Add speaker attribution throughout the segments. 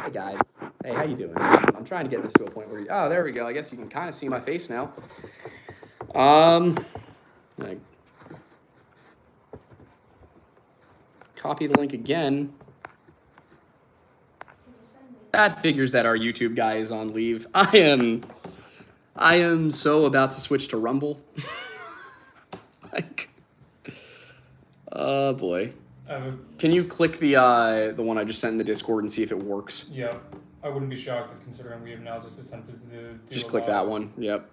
Speaker 1: Hey guys. Hey, how you doing? I'm trying to get this to a point where oh, there we go. I guess you can kind of see my face now. Like, copy the link again. That figures that our YouTube guy is on leave. I am so about to switch to Rumble. Like, oh boy. Can you click the one I just sent in the Discord and see if it works?
Speaker 2: Yeah, I wouldn't be shocked considering we have now just attempted to do.
Speaker 1: Just click that one. Yep.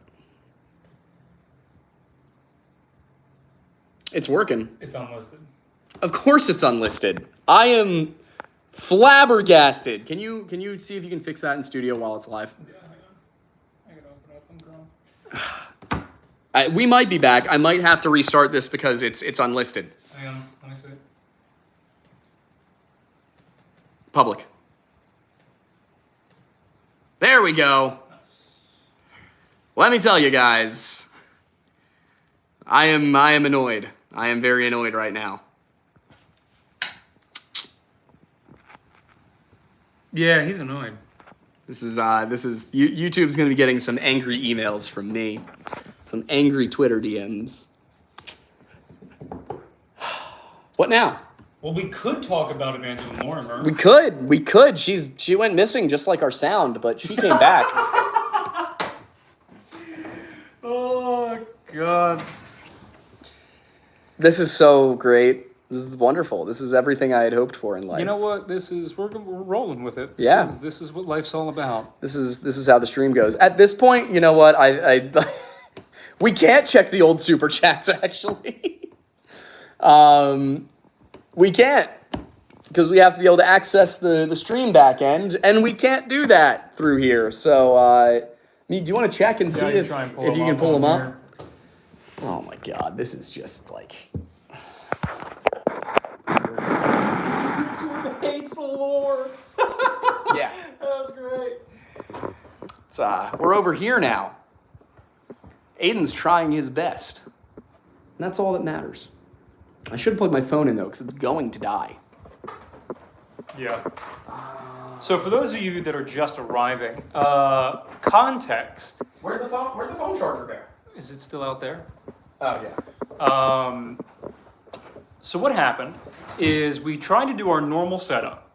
Speaker 1: It's working.
Speaker 2: It's unlisted.
Speaker 1: Of course, it's unlisted. I am flabbergasted. Can you see if you can fix that in studio while it's live?
Speaker 2: Yeah, hang on. I gotta open up. I'm grown.
Speaker 1: We might be back. I might have to restart this because it's unlisted.
Speaker 2: Hang on. Let me see.
Speaker 1: Public. There we go.
Speaker 2: Nice.
Speaker 1: Let me tell you guys. I am annoyed. I am very annoyed right now.
Speaker 2: Yeah, he's annoyed.
Speaker 1: This is YouTube's going to be getting some angry emails from me. Some angry Twitter DMs. What now?
Speaker 2: Well, we could talk about Evangeline Lorimer.
Speaker 1: We could. She went missing just like our sound, but she came back.
Speaker 2: Oh God.
Speaker 1: This is so great. This is wonderful. This is everything I had hoped for in life.
Speaker 2: You know what? We're rolling with it.
Speaker 1: Yeah.
Speaker 2: This is what life's all about.
Speaker 1: This is how the stream goes. At this point, you know what? I we can't check the old super chats actually. We can't because we have to be able to access the stream back end, and we can't do that through here. So, do you want to check and see if you can pull them up? Oh my God, this is just like.
Speaker 2: YouTube hates the Lord.
Speaker 1: Yeah.
Speaker 2: That was great.
Speaker 1: It's, we're over here now. Aiden's trying his best. And that's all that matters. I should plug my phone in, though, because it's going to die.
Speaker 2: Yeah. So for those of you that are just arriving, context.
Speaker 1: Where'd the phone charger go?
Speaker 2: Is it still out there?
Speaker 1: Oh, yeah.
Speaker 2: So what happened is we tried to do our normal setup,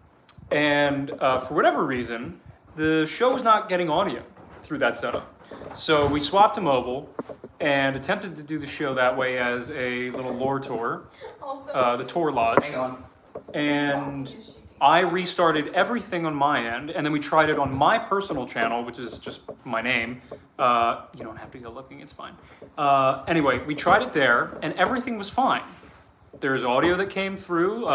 Speaker 2: and for whatever reason, the show was not getting audio through that setup. So we swapped to mobile and attempted to do the show that way as a little lore tour, the tour lodge.
Speaker 1: Hang on.
Speaker 2: And I restarted everything on my end, and then we tried it on my personal channel, which is just my name. You don't have to go looking, it's fine. Anyway, we tried it there, and everything was fine. There's audio that came through.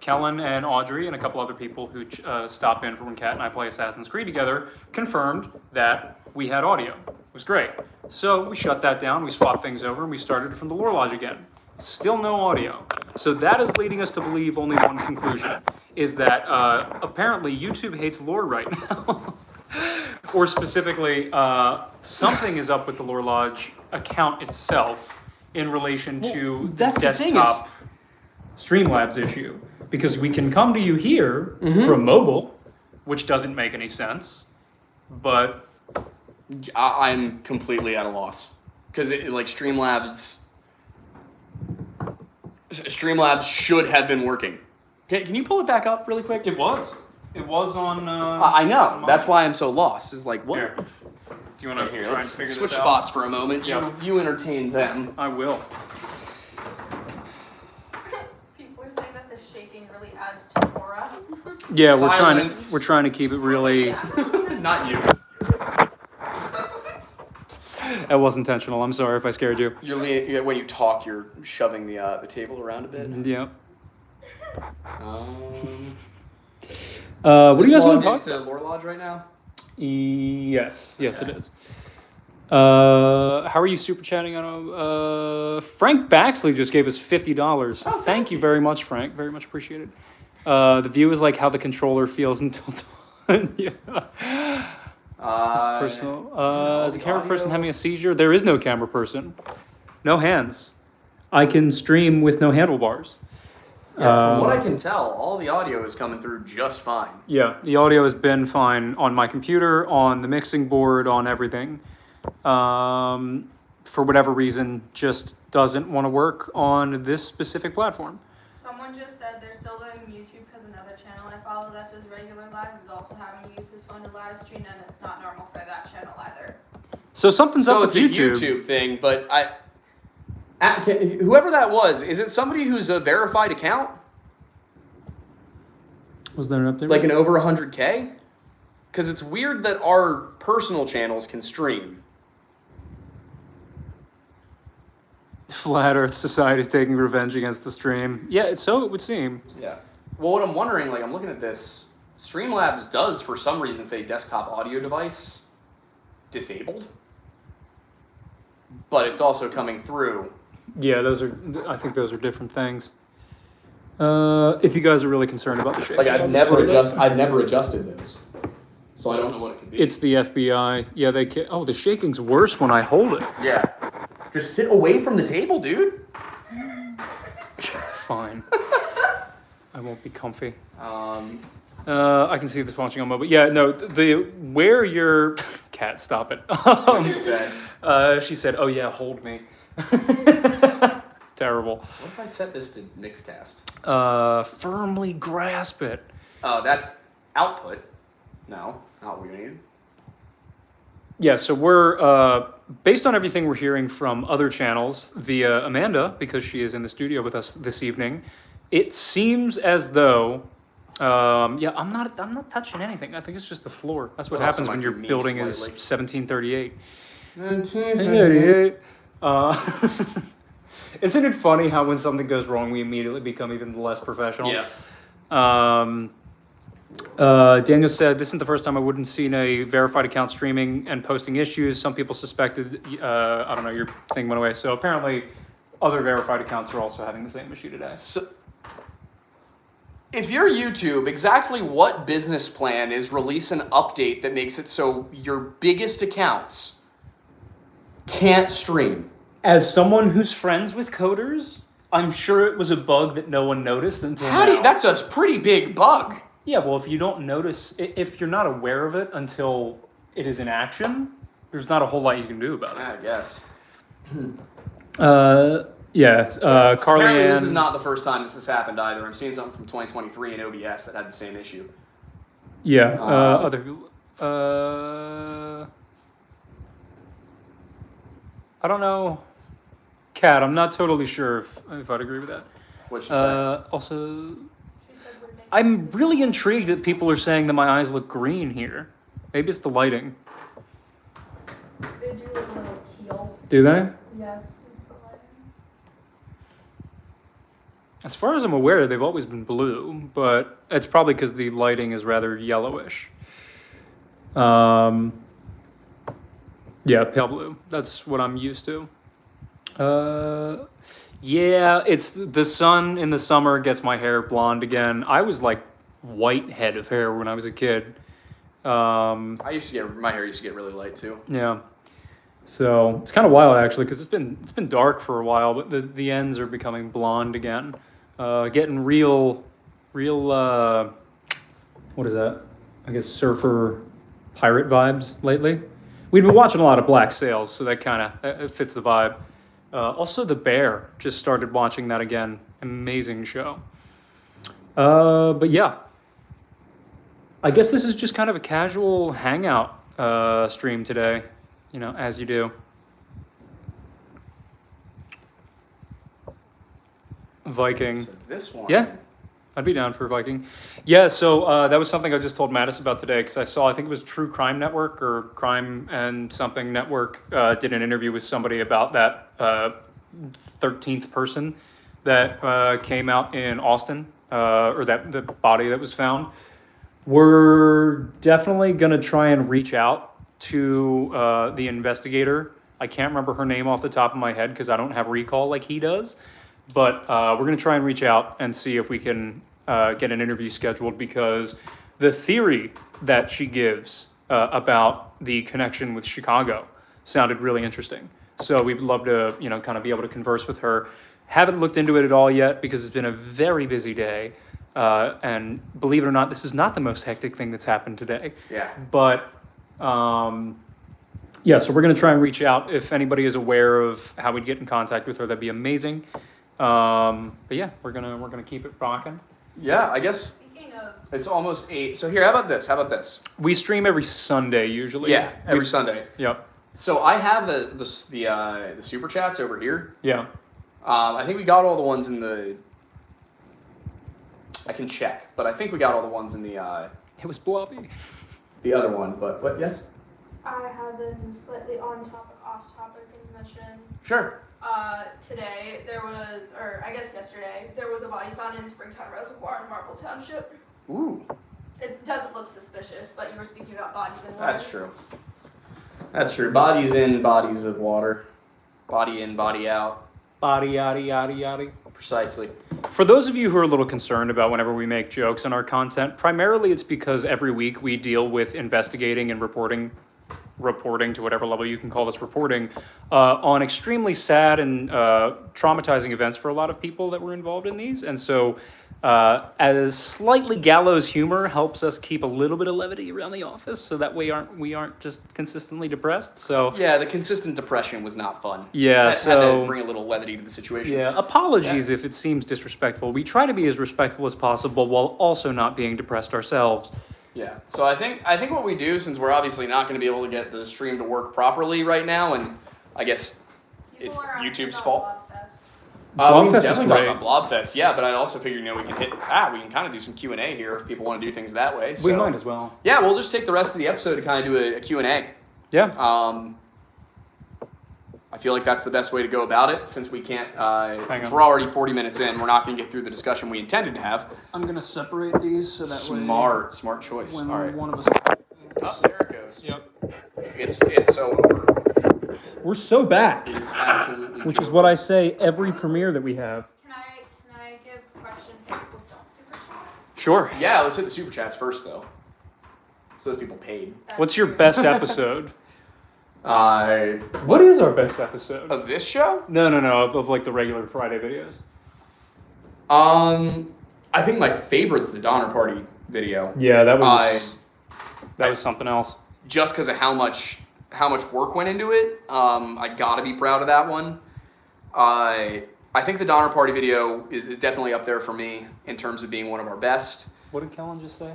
Speaker 2: Kellen and Audrey and a couple other people who stop in for when Kat and I play Assassin's Creed together confirmed that we had audio. It was great. So we shut that down, we swapped things over, and we started from the Lore Lodge again. Still no audio. So that is leading us to believe only one conclusion, is that apparently YouTube hates lore right now. Or specifically, something is up with the Lore Lodge account itself in relation to the desktop Streamlabs issue. Because we can come to you here from mobile, which doesn't make any sense, but...
Speaker 1: I'm completely at a loss. Because Streamlabs should have been working. Can you pull it back up really quick?
Speaker 2: It was. It was on...
Speaker 1: I know. That's why I'm so lost. It's like, what?
Speaker 2: Here. Do you want to try and
Speaker 1: let's
Speaker 2: figure
Speaker 1: switch
Speaker 2: this out?
Speaker 1: spots for a moment.
Speaker 2: Yeah.
Speaker 1: You entertain them.
Speaker 2: I will.
Speaker 3: People are saying that the shaking really adds to the aura.
Speaker 2: Yeah,
Speaker 1: Silence.
Speaker 2: we're trying to keep it really...
Speaker 1: Not you.
Speaker 2: That was intentional. I'm sorry if I scared you.
Speaker 1: When you talk, you're shoving the table around a bit.
Speaker 2: Yeah.
Speaker 1: What
Speaker 2: do you guys want to talk
Speaker 1: about? Lore Lodge right now?
Speaker 2: Yes,
Speaker 1: Okay.
Speaker 2: it is. How are you super chatting on? Frank Baxley just gave us $50. Thank you very much, Frank. Very much appreciated. The view is like how the controller feels until dawn. Yeah. It's personal. As a camera person having a seizure, there is no camera person. No hands. I can stream with no handlebars.
Speaker 1: Yeah, from what I can tell, all the audio is coming through just fine.
Speaker 2: Yeah, the audio has been fine on my computer, on the mixing board, on everything. For whatever reason, just doesn't want to work on this specific platform.
Speaker 3: Someone just said they're still doing YouTube because another channel I follow that does regular lives is also having to use his phone to live stream, and it's not normal for that channel either.
Speaker 2: So something's up with
Speaker 1: So
Speaker 2: YouTube.
Speaker 1: it's a YouTube thing, but whoever that was, is it somebody who's a verified account?
Speaker 2: Was there an update?
Speaker 1: Like an over 100K? Because it's weird that our personal channels can stream.
Speaker 2: Flat Earth Society is taking revenge against the stream. Yeah, so it would seem.
Speaker 1: Yeah. Well, what I'm wondering, like, I'm looking at this. Streamlabs does, for some reason, say desktop audio device disabled. But it's also coming through.
Speaker 2: Yeah, I think those are different things. If you guys are really concerned about the shaking.
Speaker 1: Like, I've never adjusted those. So I don't know what it could be.
Speaker 2: It's the FBI. Yeah, they can. Oh, the shaking's worse when I hold it.
Speaker 1: Yeah. Just sit away from the table, dude.
Speaker 2: Fine. I won't be comfy. I can see this watching on mobile. Yeah, no, where your cat, stop it.
Speaker 1: What she said.
Speaker 2: She said, "Oh yeah, hold me." Terrible.
Speaker 1: What if I set this to Mixcast?
Speaker 2: Firmly grasp it.
Speaker 1: Oh, that's output. No, not what we need.
Speaker 2: Yeah, so we're based on everything we're hearing from other channels via Amanda, because she is in the studio with us this evening. It seems as though, yeah, I'm not touching anything. I think it's just the floor. That's what happens when your building is 1738. 1738. Isn't it funny how when something goes wrong, we immediately become even less professional?
Speaker 1: Yeah.
Speaker 2: Daniel said, this isn't the first time I wouldn't seen a verified account streaming and posting issues. Some people suspected, I don't know, your thing went away. So apparently other verified accounts are also having the same issue today.
Speaker 1: So, if you're YouTube, exactly what business plan is release an update that makes it so your biggest accounts can't stream?
Speaker 2: As someone who's friends with coders, I'm sure it was a bug that no one noticed until now.
Speaker 1: That's a pretty big bug.
Speaker 2: Yeah, well, if you don't notice, if you're not aware of it until it is in action, there's not a whole lot you can do about it.
Speaker 1: I guess.
Speaker 2: Carly
Speaker 1: Apparently
Speaker 2: Ann,
Speaker 1: this is not the first time this has happened either. I'm seeing something from 2023 in OBS that had the same issue.
Speaker 2: Yeah, I don't know. Kat, I'm not totally sure if I'd agree with that.
Speaker 1: What'd she say?
Speaker 2: Also,
Speaker 3: She said what makes
Speaker 2: I'm
Speaker 3: sense.
Speaker 2: really intrigued that people are saying that my eyes look green here. Maybe it's the lighting.
Speaker 3: They do look a little teal.
Speaker 2: Do they?
Speaker 3: Yes, it's the lighting.
Speaker 2: As far as I'm aware, they've always been blue, but it's probably because the lighting is rather yellowish. Yeah, pale blue. That's what I'm used to. Yeah, it's the sun in the summer gets my hair blonde again. I was like white head of hair when I was a kid.
Speaker 1: My hair used to get really light too.
Speaker 2: Yeah. So it's kind of wild actually, because it's been dark for a while, but the ends are becoming blonde again. Getting real what is that? I guess surfer pirate vibes lately. We've been watching a lot of Black Sails, so that kind of fits the vibe. Also, The Bear, just started watching that again. Amazing show. But yeah, I guess this is just kind of a casual hangout stream today, you know, as you do. Viking.
Speaker 1: So this one.
Speaker 2: Yeah, I'd be down for Viking. Yeah, so that was something I just told Mattis about today, because I think it was True Crime Network or Crime and Something Network did an interview with somebody about that 13th person that came out in Austin, or the body that was found. We're definitely going to try and reach out to the investigator. I can't remember her name off the top of my head because I don't have recall like he does. But we're going to try and reach out and see if we can get an interview scheduled, because the theory that she gives about the connection with Chicago sounded really interesting. So we'd love to, you know, kind of be able to converse with her. Haven't looked into it at all yet because it's been a very busy day. And believe it or not, this is not the most hectic thing that's happened today.
Speaker 1: Yeah.
Speaker 2: But yeah, so we're going to try and reach out. If anybody is aware of how we'd get in contact with her, that'd be amazing. But yeah, we're gonna keep it rocking.
Speaker 1: Yeah, I guess
Speaker 3: Speaking of,
Speaker 1: it's almost 8. So here, how about this? How about this?
Speaker 2: We stream every Sunday usually.
Speaker 1: Yeah, every Sunday.
Speaker 2: Yep.
Speaker 1: So I have the super chats over here.
Speaker 2: Yeah.
Speaker 1: I think we got all the ones in the. I can check, but I think we got all the ones in the
Speaker 2: It was blobby.
Speaker 1: the other one. But what? Yes.
Speaker 3: I have been slightly on topic, off topic in mission.
Speaker 1: Sure.
Speaker 3: Today there was, or I guess yesterday, there was a body found in Springtown Reservoir in Marble Township.
Speaker 1: Ooh.
Speaker 3: It doesn't look suspicious, but you were speaking about bodies in water.
Speaker 1: That's true. That's true. Bodies in, bodies of water. Body in, body out.
Speaker 2: Body yada yada yada.
Speaker 1: Precisely.
Speaker 2: For those of you who are a little concerned about whenever we make jokes in our content, primarily it's because every week we deal with investigating and reporting to whatever level you can call this reporting, on extremely sad and traumatizing events for a lot of people that were involved in these. And so as slightly gallows humor helps us keep a little bit of levity around the office so that we aren't just consistently depressed. So
Speaker 1: Yeah, the consistent depression was not fun.
Speaker 2: yeah,
Speaker 1: Had to bring a little levity to the situation.
Speaker 2: yeah, apologies if it seems disrespectful. We try to be as respectful as possible while also not being depressed ourselves.
Speaker 1: Yeah. So I think what we do, since we're obviously not going to be able to get the stream to work properly right now, and I guess it's YouTube's fault. We
Speaker 2: Blobfest
Speaker 1: can
Speaker 2: is
Speaker 1: definitely talk
Speaker 2: great.
Speaker 1: about Blobfest, yeah, but I also figured, we can we can kind of do some Q&A here if people want to do things that way. So.
Speaker 2: We might as well.
Speaker 1: Yeah, we'll just take the rest of the episode to kind of do a Q&A.
Speaker 2: Yeah.
Speaker 1: I feel like that's the best way to go about it, since we can't, since
Speaker 2: on.
Speaker 1: we're already 40 minutes in, we're not going to get through the discussion we intended to have.
Speaker 2: I'm going to separate these so that
Speaker 1: Smart choice.
Speaker 2: when
Speaker 1: All right.
Speaker 2: one of us...
Speaker 1: Oh, there it goes.
Speaker 2: Yep.
Speaker 1: It's so over.
Speaker 2: We're so back,
Speaker 1: It is absolutely
Speaker 2: which is
Speaker 1: true.
Speaker 2: what I say every premiere that we have.
Speaker 3: Can I give questions that people don't super chat?
Speaker 2: Sure.
Speaker 1: Yeah, let's hit the super chats first, though. So that people paid.
Speaker 3: That's
Speaker 2: What's your
Speaker 3: true.
Speaker 2: best episode?
Speaker 1: Of
Speaker 2: What is our best episode?
Speaker 1: this show?
Speaker 2: No, of like the regular Friday videos.
Speaker 1: I think my favorite's the Donner Party video.
Speaker 2: Yeah, that
Speaker 1: I-
Speaker 2: was something else.
Speaker 1: Just because of how much work went into it. I gotta be proud of that one. I think the Donner Party video is definitely up there for me in terms of being one of our best.
Speaker 2: What did Kellen just say?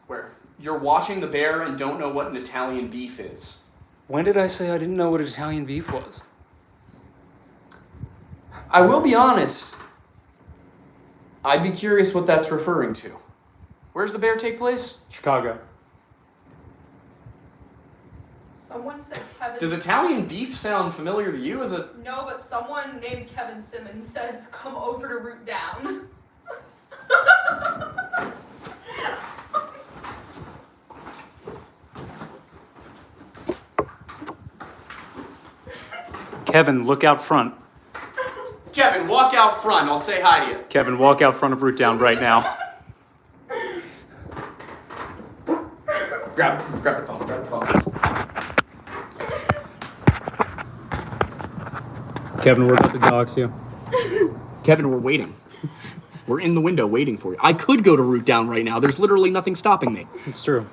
Speaker 1: Where you're watching the bear and don't know what an Italian beef is.
Speaker 2: When did I say I didn't know what Italian beef was?
Speaker 1: I will be honest. I'd be curious what that's referring to. Where's the bear take place?
Speaker 2: Chicago.
Speaker 3: Someone said Kevin.
Speaker 1: Does Italian beef sound familiar to you as a...
Speaker 3: No, but someone named Kevin Simmons says, "Come over to Root Down."
Speaker 2: Kevin, look out front.
Speaker 1: Kevin, walk out front. I'll say hi to you.
Speaker 2: Kevin, walk out front of Root Down right now.
Speaker 1: Grab the phone.
Speaker 2: Kevin, we're about to dox you.
Speaker 1: Kevin, we're waiting. We're in the window waiting for you. I could go to Root Down right now. There's literally nothing stopping me.
Speaker 2: It's true.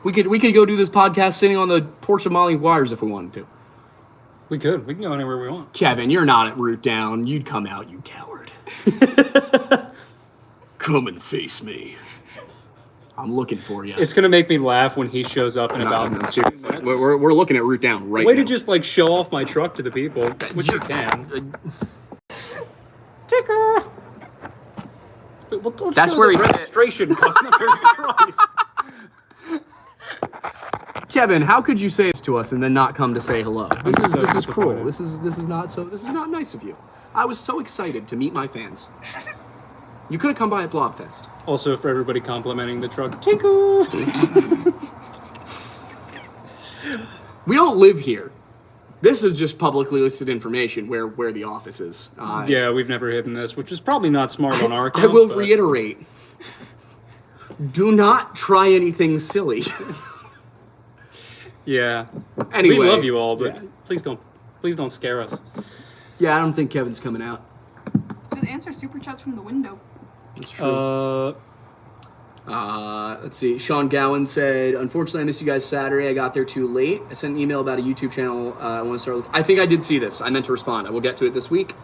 Speaker 1: We could go do this podcast sitting on the porch of Molly Wires if we wanted to.
Speaker 2: We could. We can go anywhere we want.
Speaker 1: Kevin, you're not at Root Down. You'd come out, you coward. Come and face me. I'm looking for you.
Speaker 2: It's gonna make me laugh when he shows up in about
Speaker 1: No,
Speaker 2: 2
Speaker 1: seriously.
Speaker 2: minutes.
Speaker 1: We're looking at Root Down right
Speaker 2: Way
Speaker 1: now.
Speaker 2: to just like show off my truck to the people, which you can. Ticker. Well, don't
Speaker 1: That's
Speaker 2: show
Speaker 1: where
Speaker 2: the
Speaker 1: he sits.
Speaker 2: registration. Christ.
Speaker 1: Kevin, how could you say this to us and then not come to say hello? This is cruel.
Speaker 2: disappointed.
Speaker 1: This is not nice of you. I was so excited to meet my fans. You could have come by at Blobfest.
Speaker 2: Also, for everybody complimenting the truck, Ticker.
Speaker 1: We don't live here. This is just publicly listed information where the office is.
Speaker 2: Yeah, we've never hidden this, which is probably not smart on our
Speaker 1: I
Speaker 2: account.
Speaker 1: will
Speaker 2: but-
Speaker 1: reiterate. Do not try anything silly.
Speaker 2: Yeah.
Speaker 1: Anyway,
Speaker 2: We love you all, but
Speaker 1: yeah.
Speaker 2: please don't scare us.
Speaker 1: Yeah, I don't think Kevin's coming out.
Speaker 4: answer super chats from the window.
Speaker 1: That's true. Let's see. Sean Gowan said, unfortunately, I missed you guys Saturday. I got there too late. I sent an email about a YouTube channel. I want to start looking. I think I did see this. I meant to respond. I will get to it this week.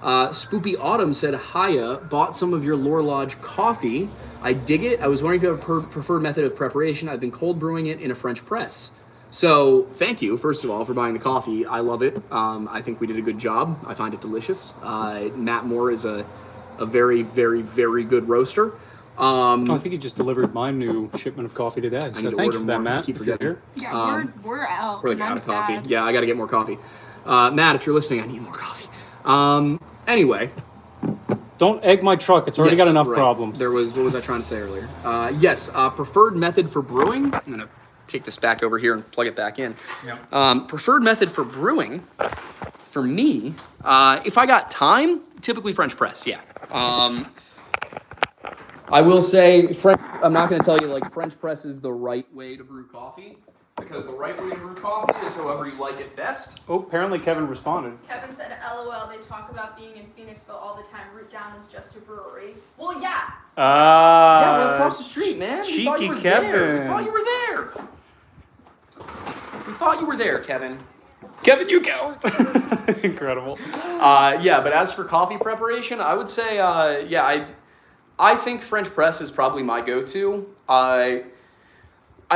Speaker 1: Spoopy Autumn said, Hiya, bought some of your Lore Lodge coffee. I dig it. I was wondering if you have a preferred method of preparation. I've been cold brewing it in a French press. So thank you, first of all, for buying the coffee. I love it. I think we did a good job. I find it delicious. Matt Moore is a very, very, very good roaster.
Speaker 2: I think he just delivered my new shipment of coffee today. So thank you for that, Matt.
Speaker 1: I keep forgetting.
Speaker 4: Yeah, we're out.
Speaker 1: We're like out of coffee.
Speaker 4: Sad.
Speaker 1: Yeah, I got to get more coffee. Matt, if you're listening, I need more coffee. Anyway.
Speaker 2: Don't egg my truck. It's already got enough problems.
Speaker 1: What was I trying to say earlier? Yes, preferred method for brewing. I'm going to take this back over here and plug it back in.
Speaker 2: Yeah.
Speaker 1: Preferred method for brewing, for me, if I got time, typically French press, yeah. I will say, I'm not going to tell you, like, French press is the right way to brew coffee, because the right way to brew coffee is however you like it best.
Speaker 2: Oh, apparently Kevin responded.
Speaker 3: Kevin said, LOL, they talk about being in Phoenixville all the time. Root Down is just a brewery. Well, yeah.
Speaker 1: Yeah, we're across the street, man.
Speaker 2: Cheeky Kevin.
Speaker 1: We thought you were there. We thought you were there, Kevin.
Speaker 2: Kevin, you coward. Incredible.
Speaker 1: Yeah, but as for coffee preparation, I would say, I think French press is probably my go-to. I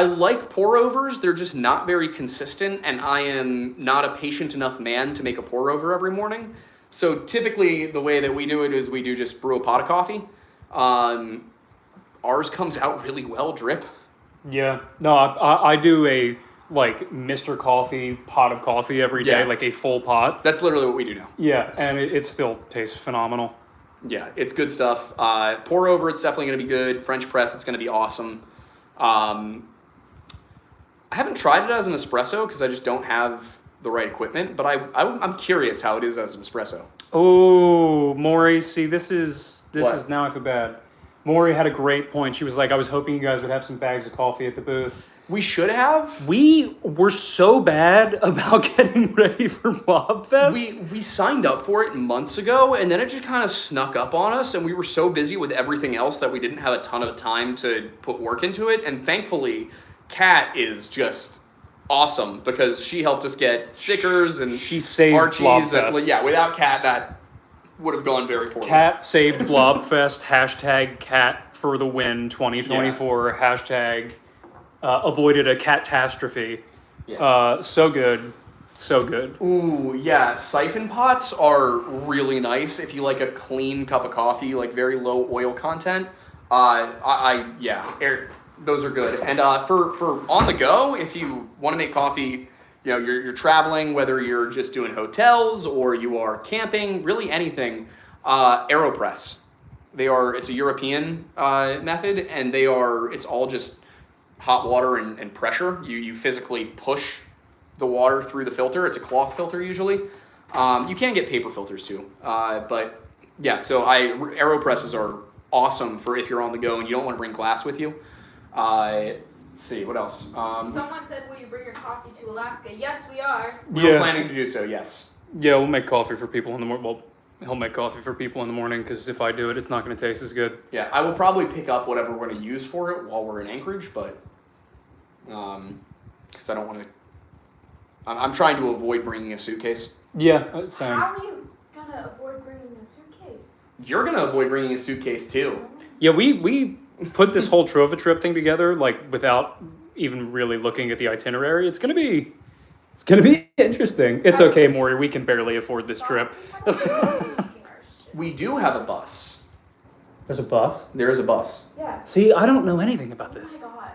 Speaker 1: like pour-overs. They're just not very consistent, and I am not a patient enough man to make a pour-over every morning. So typically, the way that we do it is we do just brew a pot of coffee. Ours comes out really well, drip.
Speaker 2: Yeah. No, I do a, like, Mr. Coffee pot of coffee every day, like a full pot.
Speaker 1: That's literally what we do now.
Speaker 2: Yeah, and it still tastes phenomenal.
Speaker 1: Yeah, it's good stuff. Pour over, it's definitely going to be good. French press, it's going to be awesome. I haven't tried it as an espresso because I just don't have the right equipment, but I'm curious how it is as an espresso.
Speaker 2: Oh, Maury, see, this is now I feel bad. Maury had a great point. She was like, I was hoping you guys would have some bags of coffee at the booth.
Speaker 1: We should have.
Speaker 2: We were so bad about getting ready for Blobfest.
Speaker 1: We signed up for it months ago, and then it just kind of snuck up on us, and we were so busy with everything else that we didn't have a ton of time to put work into it. And thankfully, Kat is just awesome because she helped us get stickers and
Speaker 2: she saved
Speaker 1: Archies.
Speaker 2: Blobfest.
Speaker 1: Yeah, without Kat, that would have gone very poorly.
Speaker 2: Kat saved Blobfest. Hashtag Kat for the win 2024. Yeah. Hashtag avoided a catastrophe. Yeah. So good. So good.
Speaker 1: Ooh, yeah. Siphon pots are really nice if you like a clean cup of coffee, like very low oil content. Those are good. And for on the go, if you want to make coffee, you know, you're traveling, whether you're just doing hotels or you are camping, really anything, AeroPress. It's a European method, and it's all just hot water and pressure. You physically push the water through the filter. It's a cloth filter usually. You can get paper filters too. But yeah, so AeroPresses are awesome for if you're on the go and you don't want to bring glass with you. Let's see, what else?
Speaker 3: Someone said, will you bring your coffee to Alaska? Yes, we are.
Speaker 1: We're planning to do so, yes.
Speaker 2: Yeah, we'll make coffee for people in the morning. Well, he'll make coffee for people in the morning because if I do it, it's not going to taste as good.
Speaker 1: Yeah, I will probably pick up whatever we're going to use for it while we're in Anchorage, but because I don't want to. I'm trying to avoid bringing a suitcase.
Speaker 2: Yeah, same.
Speaker 3: How are you going to avoid bringing a suitcase?
Speaker 1: You're going to avoid bringing a suitcase too.
Speaker 2: Yeah, we put this whole Trova trip thing together like without even really looking at the itinerary. It's gonna be interesting. It's okay, Maury. We can barely afford this trip.
Speaker 1: We do have a bus.
Speaker 2: There's a bus?
Speaker 1: There is a bus.
Speaker 3: Yeah.
Speaker 2: See, I don't know anything about this.
Speaker 3: Oh my god.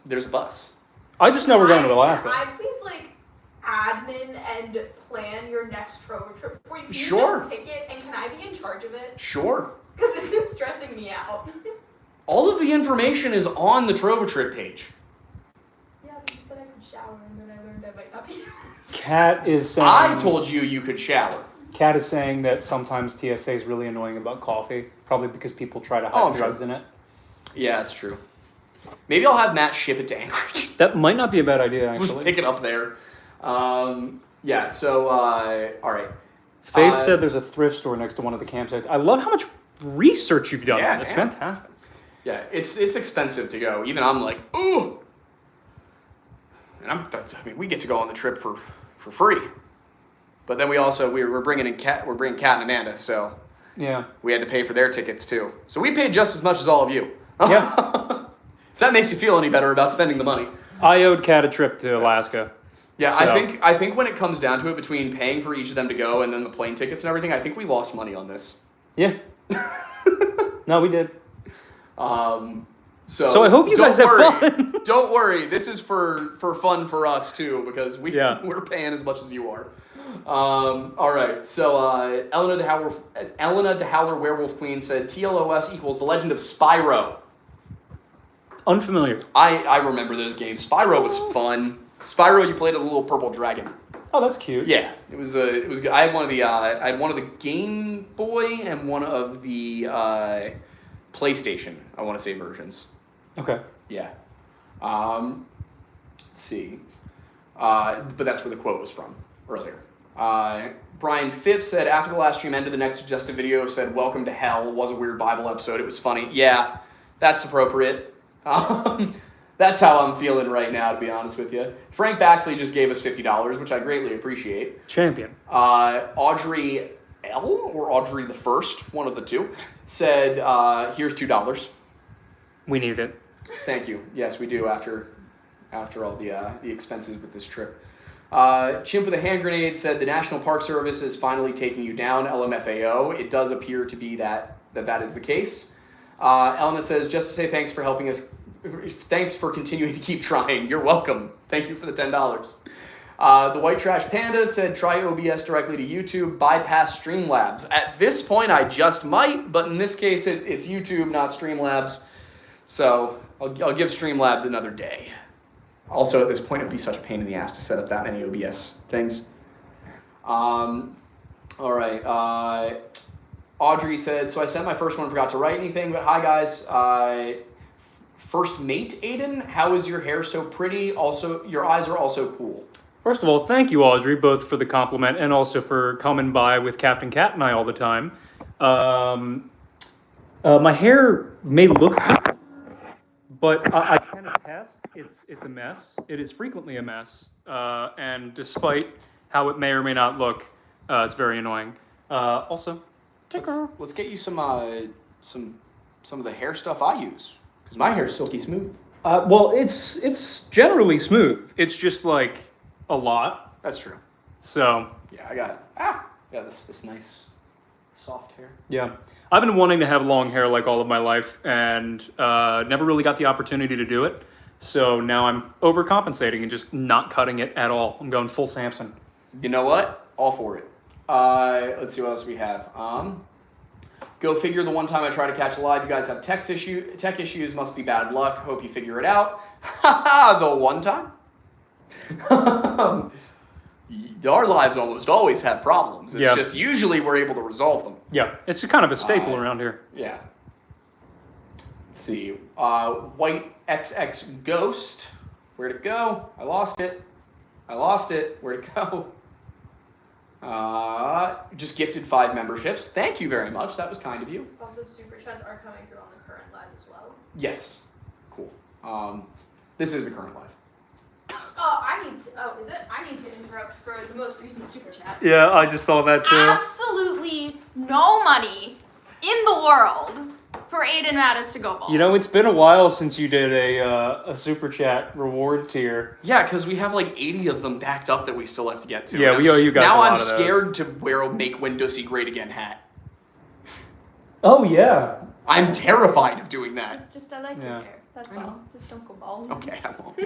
Speaker 1: There's a bus.
Speaker 2: I just know we're going to Alaska.
Speaker 3: Can I please admin and plan your next Trova trip for you? Can
Speaker 1: Sure.
Speaker 3: you just pick it and can I be in charge of it?
Speaker 1: Sure.
Speaker 3: Because this is stressing me out.
Speaker 1: All of the information is on the Trova trip page.
Speaker 3: Yeah, but you said I could shower and then I learned I might not be.
Speaker 2: Kat is saying...
Speaker 1: I told you could shower.
Speaker 2: Kat is saying that sometimes TSA is really annoying about coffee, probably because people try to hide drugs in it.
Speaker 1: Yeah, that's true. Maybe I'll have Matt ship it to Anchorage.
Speaker 2: That might not be a bad idea, actually.
Speaker 1: Just pick it up there. Yeah, so, all right.
Speaker 2: Faith said there's a thrift store next to one of the campsites. I love how much research you've done on this.
Speaker 1: damn.
Speaker 2: Fantastic.
Speaker 1: Yeah, it's expensive to go. Even I'm like, ooh. And I mean, we get to go on the trip for free. But then we're bringing Kat and Amanda, so
Speaker 2: Yeah.
Speaker 1: we had to pay for their tickets too. So we paid just as much as all of you.
Speaker 2: Yeah.
Speaker 1: If that makes you feel any better about spending the money.
Speaker 2: I owed Kat a trip to Alaska.
Speaker 1: Yeah,
Speaker 2: So-
Speaker 1: I think when it comes down to it, between paying for each of them to go and then the plane tickets and everything, I think we lost money on this.
Speaker 2: Yeah. No, we did.
Speaker 1: So
Speaker 2: I hope you guys have fun.
Speaker 1: Don't worry, this is for fun for us too, because we're paying as much as you are. All right, so Elena de Howler Werewolf Queen said TLOS equals The Legend of Spyro.
Speaker 2: Unfamiliar.
Speaker 1: I remember those games. Spyro was fun. Spyro, you played as a little purple dragon.
Speaker 2: Oh, that's cute.
Speaker 1: Yeah, it was good. I had one of the Game Boy and one of the PlayStation, I want to say, versions.
Speaker 2: Okay.
Speaker 1: Yeah. Let's see. But that's where the quote was from earlier. Brian Phipps said, after the last stream ended, the next suggested video said, "Welcome to Hell." Was a weird Bible episode. It was funny. Yeah, that's appropriate. That's how I'm feeling right now, to be honest with you. Frank Baxley just gave us $50, which I greatly appreciate.
Speaker 2: Champion.
Speaker 1: Audrey L. or Audrey the First, one of the two, said, here's $2.
Speaker 2: We need it.
Speaker 1: Thank you. Yes, we do after all the expenses with this trip. Chimp with a hand grenade said, the National Park Service is finally taking you down, LMFAO. It does appear to be that is the case. Elena says, just to say thanks for helping us. Thanks for continuing to keep trying. You're welcome. Thank you for the $10. The White Trash Panda said, try OBS directly to YouTube, bypass Streamlabs. At this point, I just might, but in this case, it's YouTube, not Streamlabs. So I'll give Streamlabs another day. Also, at this point, it would be such a pain in the ass to set up that many OBS things. All right. Audrey said, so I sent my first one, forgot to write anything, but hi, guys. First mate, Aiden, how is your hair so pretty? Also, your eyes are also cool.
Speaker 2: First of all, thank you, Audrey, both for the compliment and also for coming by with Captain Cat and I all the time. My hair may look, but I can attest it's a mess. It is frequently a mess, and despite how it may or may not look, it's very annoying. Also,
Speaker 1: let's get you some of the hair stuff I use, because my hair is silky smooth.
Speaker 2: Well, it's generally smooth. It's just like a lot.
Speaker 1: That's true.
Speaker 2: So
Speaker 1: yeah, I got this nice soft hair.
Speaker 2: Yeah, I've been wanting to have long hair like all of my life, and never really got the opportunity to do it. So now I'm overcompensating and just not cutting it at all. I'm going full Samson.
Speaker 1: You know what? All for it. Let's see what else we have. Go figure, the one time I tried to catch a live, you guys have tech issues, must be bad luck. Hope you figure it out. The one time? Our lives almost always have problems. It's just usually we're able to resolve them.
Speaker 2: Yeah, it's kind of a staple around here.
Speaker 1: Yeah. Let's see. White XX Ghost. Where'd it go? I lost it. Where'd it go? Just gifted 5 memberships. Thank you very much. That was kind of you.
Speaker 3: Also, super chats are coming through on the current live as well.
Speaker 1: Yes. Cool. This is the current live.
Speaker 3: Is it? I need to interrupt for the most recent super chat.
Speaker 2: Yeah, I just saw that too.
Speaker 4: Absolutely no money in the world for Aiden Mattis to go bald.
Speaker 2: You know, it's been a while since you did a super chat reward tier.
Speaker 1: Yeah, because we have like 80 of them backed up that we still have to get to.
Speaker 2: Yeah, we owe you guys
Speaker 1: now
Speaker 2: a lot
Speaker 1: I'm
Speaker 2: of those.
Speaker 1: scared to wear a Make Windowsy Great Again hat.
Speaker 2: Oh yeah.
Speaker 1: I'm terrified of doing that.
Speaker 3: Just I like your hair. That's all. Just don't go bald.
Speaker 1: Okay, I won't.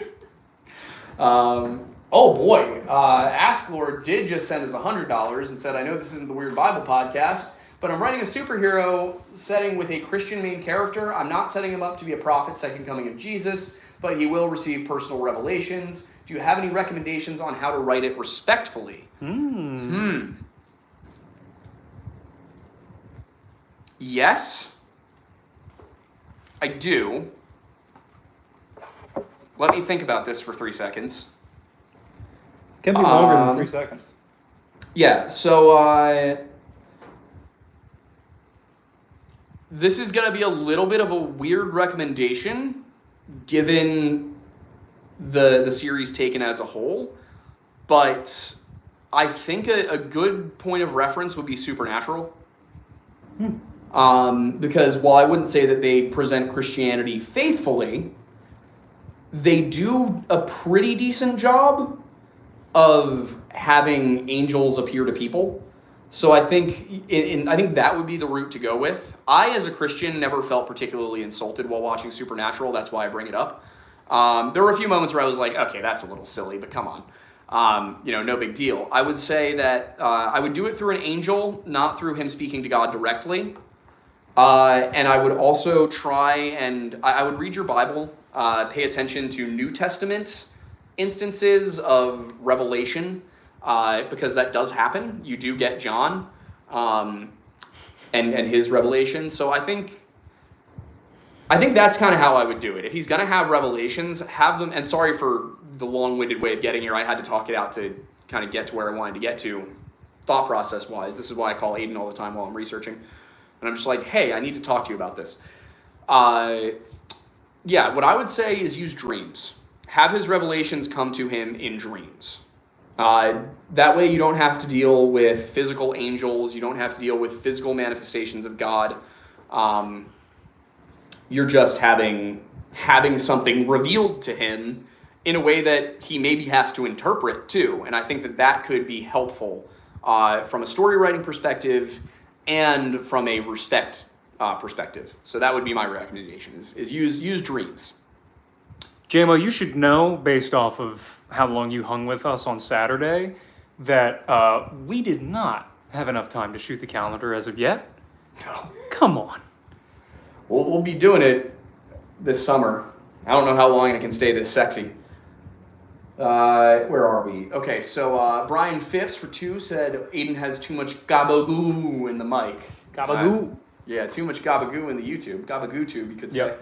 Speaker 1: Oh boy, Ask Lord did just send us $100 and said, I know this isn't the Weird Bible podcast, but I'm writing a superhero setting with a Christian main character. I'm not setting him up to be a prophet, second coming of Jesus, but he will receive personal revelations. Do you have any recommendations on how to write it respectfully? Yes, I do. Let me think about this for 3 seconds.
Speaker 2: Can be longer than 3 seconds.
Speaker 1: Yeah, so this is going to be a little bit of a weird recommendation given the series taken as a whole, but I think a good point of reference would be Supernatural. Because while I wouldn't say that they present Christianity faithfully, they do a pretty decent job of having angels appear to people. So I think I think that would be the route to go with. I, as a Christian, never felt particularly insulted while watching Supernatural. That's why I bring it up. There were a few moments where I was like, okay, that's a little silly, but come on. No big deal. I would say that I would do it through an angel, not through him speaking to God directly. And I would also try and I would read your Bible, pay attention to New Testament instances of revelation, because that does happen. You do get John and his revelation. So I think that's kind of how I would do it. If he's going to have revelations, have them. And sorry for the long-winded way of getting here. I had to talk it out to kind of get to where I wanted to get to thought process-wise. This is why I call Aiden all the time while I'm researching. And I'm just like, hey, I need to talk to you about this. Yeah, what I would say is use dreams. Have his revelations come to him in dreams. That way you don't have to deal with physical angels. You don't have to deal with physical manifestations of God. You're just having something revealed to him in a way that he maybe has to interpret too. And I think that could be helpful from a story writing perspective and from a respect perspective. So that would be my recommendation, is use dreams.
Speaker 2: JMO, you should know, based off of how long you hung with us on Saturday, that we did not have enough time to shoot the calendar as of yet.
Speaker 1: No.
Speaker 2: Come on.
Speaker 1: We'll be doing it this summer. I don't know how long I can stay this sexy. Where are we? Okay, so Brian Phipps for 2 said Aiden has too much gabagoo in the mic.
Speaker 2: Gabagoo.
Speaker 1: Yeah, too much gabagoo in the YouTube. Gabagoo tube, you could say.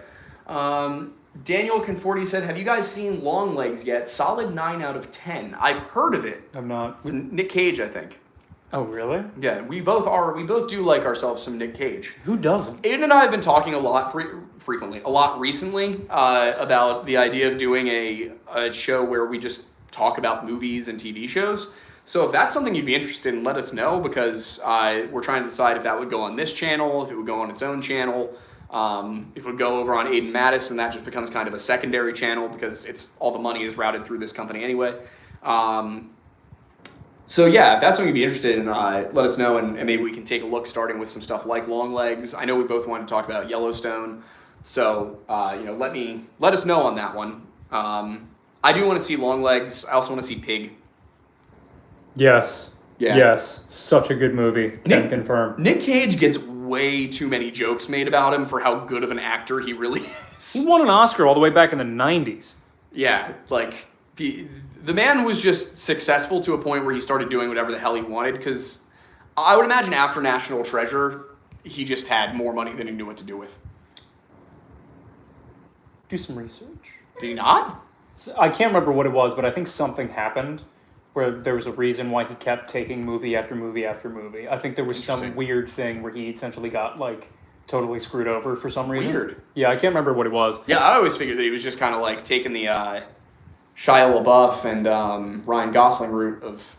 Speaker 1: Yep. Daniel Conforti said, have you guys seen Longlegs yet? Solid 9 out of 10. I've heard of it.
Speaker 2: I'm not.
Speaker 1: It's Nick Cage, I think.
Speaker 2: Oh, really?
Speaker 1: Yeah, we both do like ourselves some Nick Cage.
Speaker 2: Who doesn't?
Speaker 1: Aiden and I have been talking a lot recently, about the idea of doing a show where we just talk about movies and TV shows. So if that's something you'd be interested in, let us know, because we're trying to decide if that would go on this channel, if it would go on its own channel, if it would go over on Aiden Mattis, and that just becomes kind of a secondary channel because it's all the money is routed through this company anyway. So yeah, if that's something you'd be interested in, let us know, and maybe we can take a look starting with some stuff like Longlegs. I know we both wanted to talk about Yellowstone, so let us know on that one. I do want to see Longlegs. I also want to see Pig.
Speaker 2: Yes.
Speaker 1: Yeah.
Speaker 2: Yes. Such a good movie. Can confirm.
Speaker 1: Nick Cage gets way too many jokes made about him for how good of an actor he really is.
Speaker 2: He won an Oscar all the way back in the 90s.
Speaker 1: Yeah, like the man was just successful to a point where he started doing whatever the hell he wanted, because I would imagine after National Treasure, he just had more money than he knew what to do with.
Speaker 2: Do some research.
Speaker 1: Did he not?
Speaker 2: I can't remember what it was, but I think something happened where there was a reason why he kept taking movie after movie after movie. I think there was some weird thing where he essentially got like totally screwed over for some reason.
Speaker 1: Weird.
Speaker 2: Yeah, I can't remember what it was.
Speaker 1: Yeah, I always figured that he was just kind of like taking the Shia LaBeouf and Ryan Gosling route of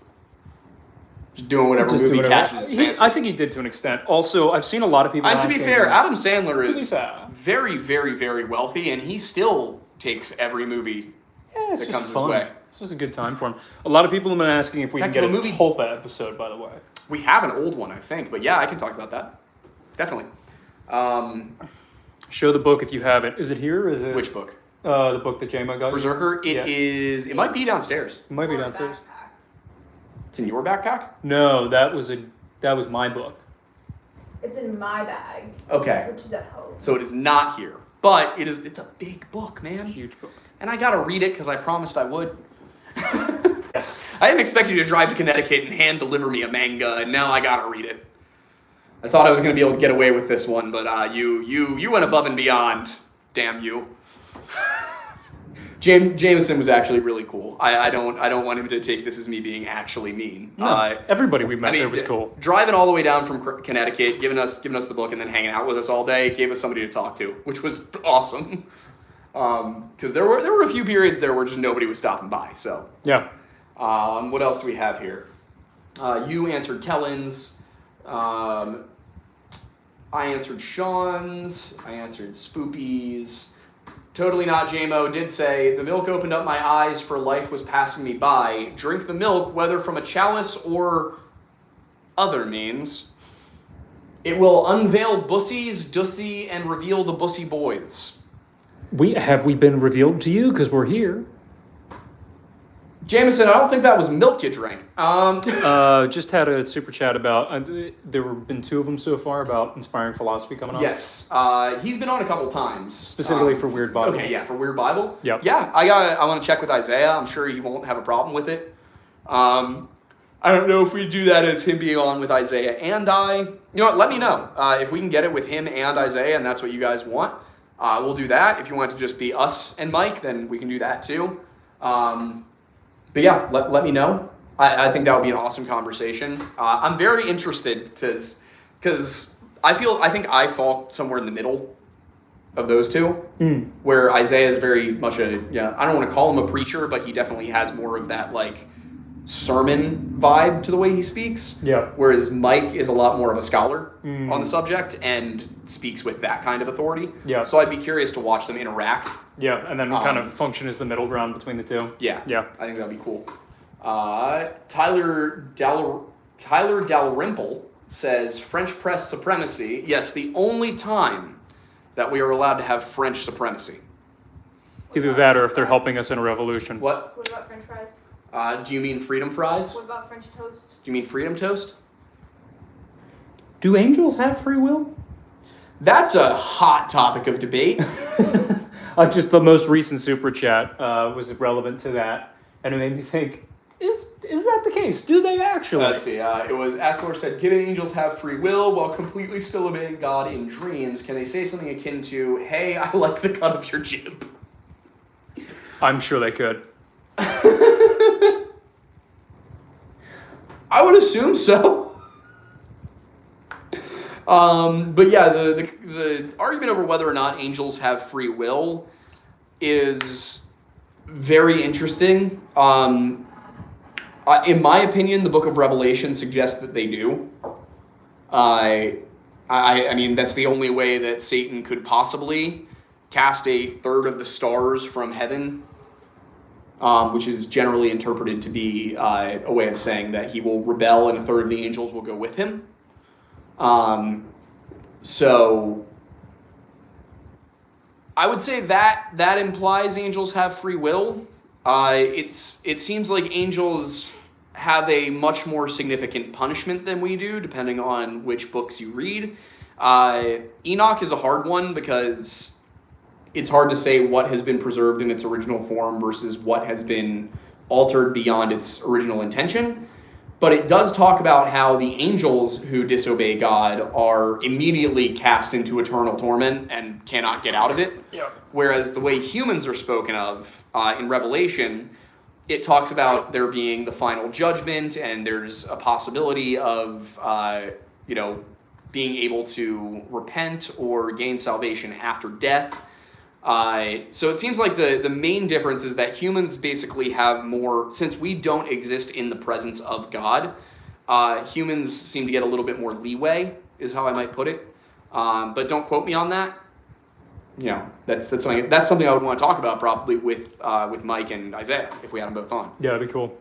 Speaker 1: just doing whatever movie catches his fancy.
Speaker 2: I think he did to an extent. Also, I've seen a lot of people.
Speaker 1: And to be fair, Adam Sandler is very, very, very wealthy, and he still takes every movie that comes his way.
Speaker 2: This is a good time for him. A lot of people have been asking if we can get a Tulpa episode, by the way.
Speaker 1: We have an old one, I think, but yeah, I can talk about that. Definitely.
Speaker 2: Show the book if you have it. Is it here? Or is it
Speaker 1: which book?
Speaker 2: The book that J-Mo got.
Speaker 1: Berserker. It is. It might be downstairs.
Speaker 2: It might be downstairs.
Speaker 3: Backpack.
Speaker 1: It's in your backpack?
Speaker 2: No, that was my book.
Speaker 3: It's in my bag.
Speaker 1: Okay.
Speaker 3: Which is at home.
Speaker 1: So it is not here, but it's a big book, man.
Speaker 2: It's a huge book.
Speaker 1: And I gotta read it because I promised I would.
Speaker 2: Yes.
Speaker 1: I didn't expect you to drive to Connecticut and hand deliver me a manga, and now I gotta read it. I thought I was gonna be able to get away with this one, but you went above and beyond. Damn you. Jameson was actually really cool. I don't want him to take this as me being actually mean.
Speaker 2: No, everybody we met there was cool.
Speaker 1: Driving all the way down from Connecticut, giving us the book, and then hanging out with us all day, gave us somebody to talk to, which was awesome. Because there were a few periods there where just nobody was stopping by. So
Speaker 2: yeah.
Speaker 1: What else do we have here? You answered Kellen's. I answered Sean's. I answered Spoopy's. Totally not JMO did say, the milk opened up my eyes for life was passing me by. Drink the milk, whether from a chalice or other means. It will unveil bussies, dussy, and reveal the bussy boys.
Speaker 2: Have we been revealed to you? Because we're here.
Speaker 1: Jameson, I don't think that was milk you drank.
Speaker 2: Just had a super chat about, there have been 2 of them so far about inspiring philosophy coming on.
Speaker 1: Yes. He's been on a couple times.
Speaker 2: Specifically for Weird Bible.
Speaker 1: Okay, yeah, for Weird Bible.
Speaker 2: Yep.
Speaker 1: Yeah, I want to check with Isaiah. I'm sure he won't have a problem with it. I don't know if we do that as him being on with Isaiah and I. You know what, let me know. If we can get it with him and Isaiah and that's what you guys want, we'll do that. If you want it to just be us and Mike, then we can do that too. But yeah, let me know. I think that would be an awesome conversation. I'm very interested because I think I fall somewhere in the middle of those two, where Isaiah is very much I don't want to call him a preacher, but he definitely has more of that like sermon vibe to the way he speaks.
Speaker 2: Yeah.
Speaker 1: Whereas Mike is a lot more of a scholar on the subject and speaks with that kind of authority.
Speaker 2: Yeah.
Speaker 1: So I'd be curious to watch them interact.
Speaker 2: Yeah, and then kind of function as the middle ground between the two.
Speaker 1: Yeah.
Speaker 2: Yeah.
Speaker 1: I think that'd be cool. Tyler Dalrymple says French press supremacy. Yes, the only time that we are allowed to have French supremacy.
Speaker 2: Either that or if they're helping us in a revolution.
Speaker 1: What?
Speaker 3: What about French fries?
Speaker 1: Do you mean freedom fries?
Speaker 3: What about French toast?
Speaker 1: Do you mean freedom toast?
Speaker 2: Do angels have free will?
Speaker 1: That's a hot topic of debate.
Speaker 2: Just the most recent super chat was relevant to that, and it made me think: Is that the case? Do they actually?
Speaker 1: Let's see. It was Astor said, "Given angels have free will while completely still obeying God in dreams, can they say something akin to, hey, I like the cut of your jib?"
Speaker 2: I'm sure they could.
Speaker 1: I would assume so. But yeah, the argument over whether or not angels have free will is very interesting. In my opinion, the Book of Revelation suggests that they do. I mean, that's the only way that Satan could possibly cast a third of the stars from heaven, which is generally interpreted to be a way of saying that he will rebel and a third of the angels will go with him. So I would say that implies angels have free will. It seems like angels have a much more significant punishment than we do, depending on which books you read. Enoch is a hard one because it's hard to say what has been preserved in its original form versus what has been altered beyond its original intention. But it does talk about how the angels who disobey God are immediately cast into eternal torment and cannot get out of it.
Speaker 2: Yeah.
Speaker 1: Whereas the way humans are spoken of in Revelation, it talks about there being the final judgment and there's a possibility of being able to repent or gain salvation after death. So it seems like the main difference is that humans basically have more, since we don't exist in the presence of God, humans seem to get a little bit more leeway, is how I might put it. But don't quote me on that. You know, that's something I would want to talk about probably with Mike and Isaiah if we had them both on.
Speaker 2: Yeah, that'd be cool.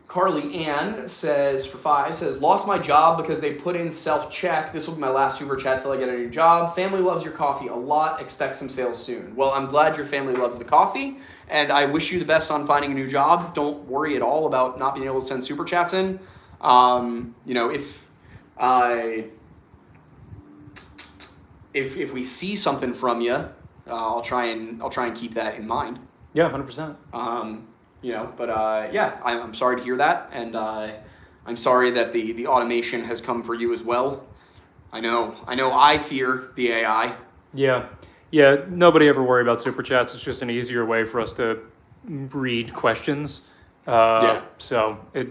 Speaker 1: Carly Ann says, for 5, lost my job because they put in self-check. This will be my last super chat till I get a new job. Family loves your coffee a lot. Expect some sales soon. Well, I'm glad your family loves the coffee, and I wish you the best on finding a new job. Don't worry at all about not being able to send super chats in. If we see something from you, I'll try and keep that in mind.
Speaker 2: Yeah, 100%.
Speaker 1: I'm sorry to hear that, and I'm sorry that the automation has come for you as well. I know I fear the AI.
Speaker 2: Yeah. Yeah, nobody ever worry about super chats. It's just an easier way for us to read questions. So it,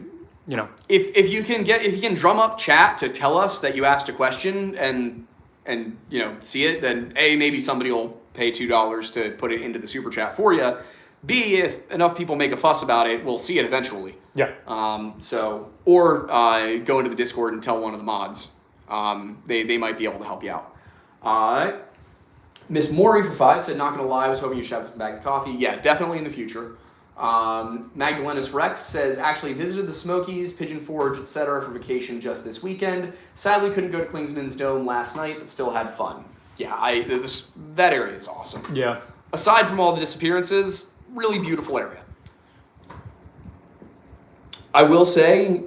Speaker 2: you know.
Speaker 1: If you can drum up chat to tell us that you asked a question and you know see it, then A, maybe somebody will pay $2 to put it into the super chat for you. B, if enough people make a fuss about it, we'll see it eventually.
Speaker 2: Yeah.
Speaker 1: Or go into the Discord and tell one of the mods. They might be able to help you out. Miss Maury for 5 said, not gonna lie, I was hoping you should have some bags of coffee. Yeah, definitely in the future. Magdalenus Rex says, actually visited the Smokies, Pigeon Forge, etc. for vacation just this weekend. Sadly couldn't go to Klingsman's Dome last night, but still had fun. Yeah, that area is awesome.
Speaker 2: Yeah.
Speaker 1: Aside from all the disappearances, really beautiful area. I will say,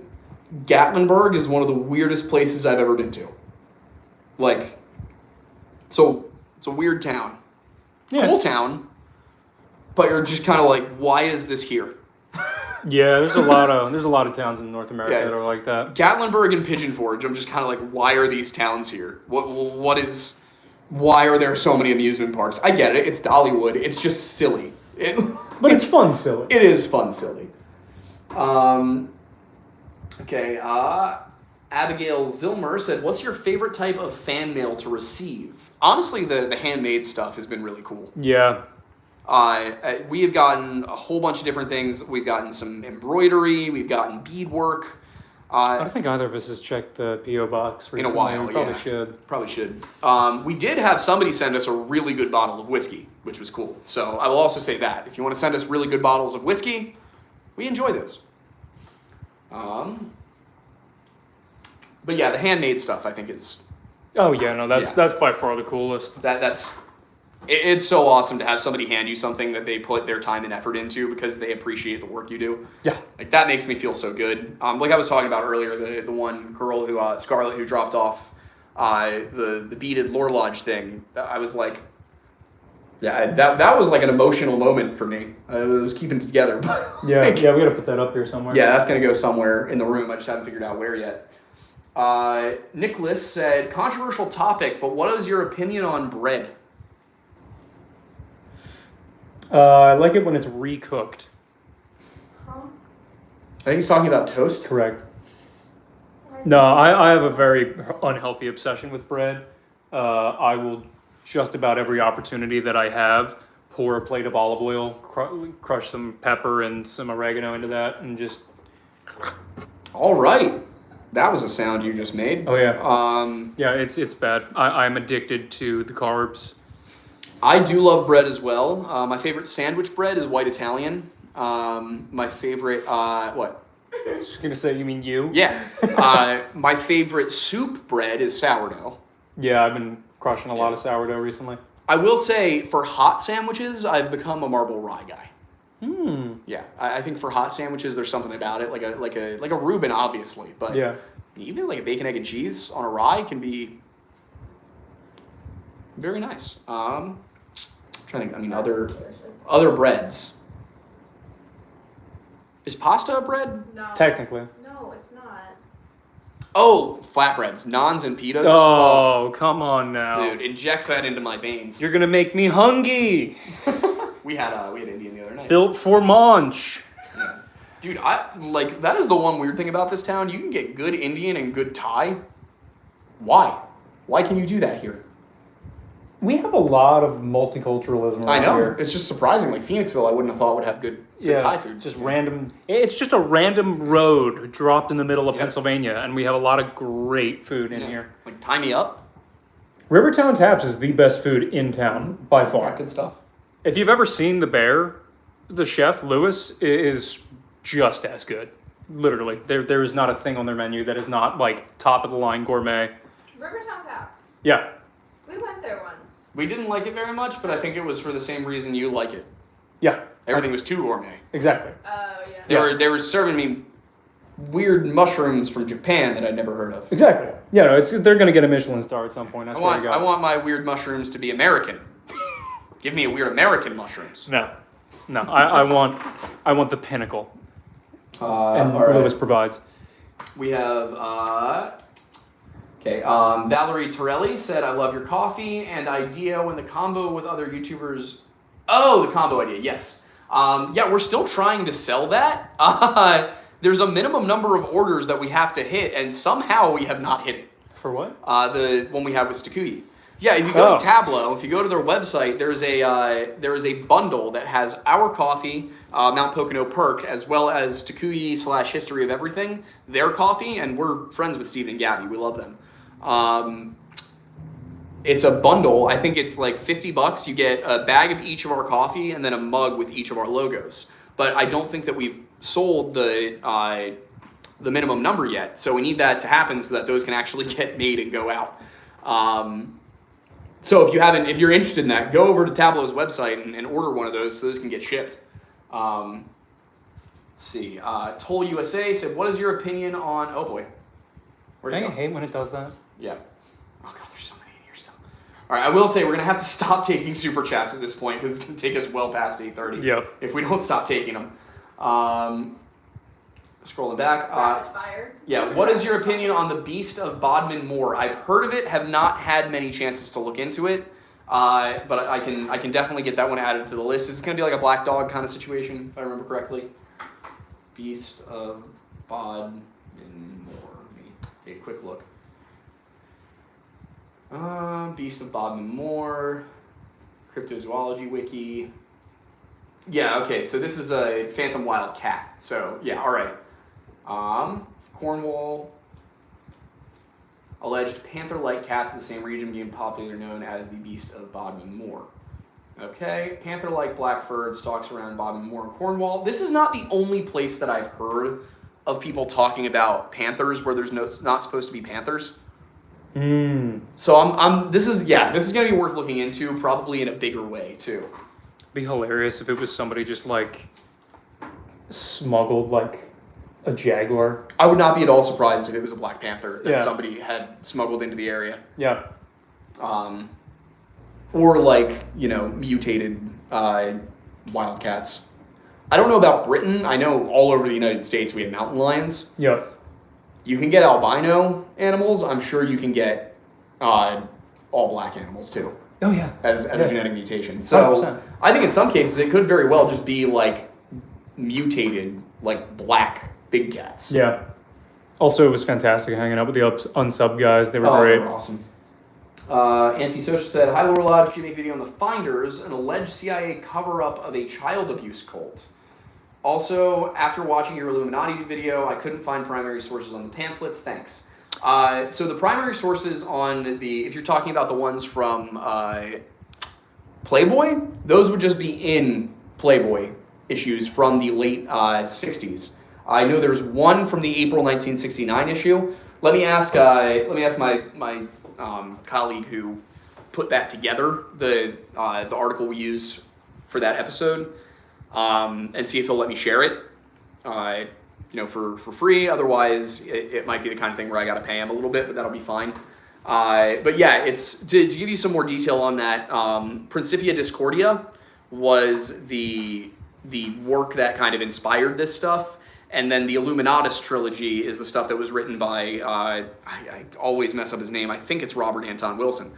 Speaker 1: Gatlinburg is one of the weirdest places I've ever been to. Like, so it's a weird town.
Speaker 2: Yeah.
Speaker 1: Cool town, but you're just kind of like, why is this here?
Speaker 2: Yeah, there's a lot of towns in North America that are like that.
Speaker 1: Gatlinburg and Pigeon Forge, I'm just kind of like, why are these towns here? Why are there so many amusement parks? I get it, it's Dollywood, it's just silly.
Speaker 2: But it's fun silly.
Speaker 1: It is fun silly. Okay, Abigail Zilmer said, what's your favorite type of fan mail to receive? Honestly, the handmade stuff has been really cool.
Speaker 2: Yeah.
Speaker 1: We have gotten a whole bunch of different things. We've gotten some embroidery. We've gotten beadwork.
Speaker 2: I don't think either of us has checked the P.O. box recently.
Speaker 1: In a while,
Speaker 2: We probably should.
Speaker 1: Probably should. We did have somebody send us a really good bottle of whiskey, which was cool. So I will also say that. If you want to send us really good bottles of whiskey, we enjoy those. But yeah, the handmade stuff I think is...
Speaker 2: Oh yeah, no, that's by far the coolest.
Speaker 1: It's so awesome to have somebody hand you something that they put their time and effort into because they appreciate the work you do.
Speaker 2: Yeah.
Speaker 1: Like, that makes me feel so good. Like I was talking about earlier, the one girl who, Scarlett, who dropped off the beaded Lore Lodge thing, I was like, yeah, that was like an emotional moment for me. I was keeping it together.
Speaker 2: Yeah, we gotta put that up here somewhere.
Speaker 1: Yeah, that's going to go somewhere in the room. I just haven't figured out where yet. Nicholas said, controversial topic, but what is your opinion on bread?
Speaker 2: I like it when it's recooked.
Speaker 3: Huh?
Speaker 1: I think he's talking about toast.
Speaker 2: Correct. No, I have a very unhealthy obsession with bread. I will just about every opportunity that I have pour a plate of olive oil, crush some pepper and some oregano into that, and just...
Speaker 1: All right. That was a sound you just made.
Speaker 2: Oh, yeah. Yeah, it's bad. I'm addicted to the carbs.
Speaker 1: I do love bread as well. My favorite sandwich bread is white Italian. My favorite, what?
Speaker 2: I was going to say, you mean you?
Speaker 1: Yeah. My favorite soup bread is sourdough.
Speaker 2: Yeah, I've been crushing a lot of sourdough recently.
Speaker 1: I will say, for hot sandwiches, I've become a marble rye guy. Yeah, I think for hot sandwiches, there's something about it, like a Reuben, obviously, but
Speaker 2: yeah,
Speaker 1: even like a bacon, egg, and cheese on a rye can be very nice. I'm trying to think. I mean, other breads. Is pasta a bread?
Speaker 3: No.
Speaker 2: technically.
Speaker 3: No, it's not.
Speaker 1: Oh, flatbreads, naans and pitas.
Speaker 2: Oh, come on now,
Speaker 1: dude, inject that into my veins.
Speaker 2: You're gonna make me hungry.
Speaker 1: We had Indian the other night.
Speaker 2: Built for munch.
Speaker 1: Yeah. Dude, that is the one weird thing about this town. You can get good Indian and good Thai. Why? Why can you do that here?
Speaker 2: We have a lot of multiculturalism around
Speaker 1: I know.
Speaker 2: here.
Speaker 1: It's just surprising. Like Phoenixville, I wouldn't have thought would have good Thai food.
Speaker 2: Just random. It's just a random road dropped in the middle of Pennsylvania, and we have a lot of great food in here.
Speaker 1: Like, tie me up.
Speaker 2: Rivertown Taps is the best food in town by far.
Speaker 1: Yeah, good stuff.
Speaker 2: If you've ever seen The Bear, the chef, Lewis, is just as good. Literally. There is not a thing on their menu that is not, like, top-of-the-line gourmet.
Speaker 3: Rivertown Taps.
Speaker 2: Yeah.
Speaker 3: We went there once.
Speaker 1: We didn't like it very much, but I think it was for the same reason you like it.
Speaker 2: Yeah.
Speaker 1: Everything was too gourmet.
Speaker 2: Exactly.
Speaker 3: Oh, yeah.
Speaker 1: They were serving me weird mushrooms from Japan that I'd never heard of.
Speaker 2: Exactly. Yeah, no, they're going to get a Michelin star at some point. I swear to God.
Speaker 1: I want my weird mushrooms to be American. Give me a weird American mushrooms.
Speaker 2: No. I want the pinnacle. And
Speaker 1: all right.
Speaker 2: Lewis provides.
Speaker 1: We have Okay, Valerie Torelli said, I love your coffee and idea when the combo with other YouTubers. Oh, the combo idea, yes. Yeah, we're still trying to sell that. There's a minimum number of orders that we have to hit, and somehow we have not hit it.
Speaker 2: For what?
Speaker 1: The one we have with Stakuyi. Yeah, if you go to Tableau, if you go to their website, there is a bundle that has our coffee, Mount Pocono Perk, as well as Stakuyi / History of Everything, their coffee, and we're friends with Steve and Gabby. We love them. It's a bundle. I think it's like $50. You get a bag of each of our coffee and then a mug with each of our logos. But I don't think that we've sold the minimum number yet. So we need that to happen so that those can actually get made and go out. So if you're interested in that, go over to Tableau's website and order one of those so those can get shipped. Let's see. Toll USA said, what is your opinion on, oh boy. Where'd it go?
Speaker 2: I hate when it does that.
Speaker 1: Yeah. Oh god, there's so many in here still. All right, I will say we're gonna have to stop taking super chats at this point because it's gonna take us well past 8:30.
Speaker 2: Yep.
Speaker 1: If we don't stop taking them. Scrolling back.
Speaker 3: Rapid fire.
Speaker 1: Yeah. What is your opinion on the Beast of Bodmin Moor? I've heard of it, have not had many chances to look into it, but I can definitely get that one added to the list. Is it gonna be like a Black Dog kind of situation, if I remember correctly? Beast of Bodmin Moor. Let me take a quick look. Beast of Bodmin Moor, Cryptozoology Wiki. Yeah, okay, so this is a Phantom Wild Cat. So, yeah, all right. Cornwall. Alleged panther-like cats in the same region being popularly known as the Beast of Bodmin Moor. Okay, panther-like black-furred stalks around Bodmin Moor in Cornwall. This is not the only place that I've heard of people talking about panthers where there's not supposed to be panthers. So this is gonna be worth looking into, probably in a bigger way too.
Speaker 2: Be hilarious if it was somebody just like smuggled like a jaguar.
Speaker 1: I would not be at all surprised if it was a black panther that
Speaker 2: Yeah.
Speaker 1: somebody had smuggled into the area.
Speaker 2: Yeah.
Speaker 1: Or like, mutated wildcats. I don't know about Britain. I know all over the United States we have mountain lions.
Speaker 2: Yep.
Speaker 1: You can get albino animals. I'm sure you can get all black animals too.
Speaker 2: Oh yeah.
Speaker 1: As a genetic mutation. So
Speaker 2: 100%.
Speaker 1: I think in some cases it could very well just be like mutated, like black big cats.
Speaker 2: Yeah. Also, it was fantastic hanging out with the unsub guys. They were
Speaker 1: They
Speaker 2: great.
Speaker 1: were awesome. Antisocial said, hi Lore Lodge, can you make a video on the Finders, an alleged CIA cover-up of a child abuse cult? Also, after watching your Illuminati video, I couldn't find primary sources on the pamphlets. Thanks. So the primary sources on if you're talking about the ones from Playboy, those would just be in Playboy issues from the late 60s. I know there's one from the April 1969 issue. Let me ask my colleague who put that together, the article we used for that episode, and see if he'll let me share it, for free. Otherwise, it might be the kind of thing where I got to pay him a little bit, but that'll be fine. But yeah, it's to give you some more detail on that. Principia Discordia was the work that kind of inspired this stuff. And then the Illuminatus trilogy is the stuff that was written by, I always mess up his name, I think it's Robert Anton Wilson.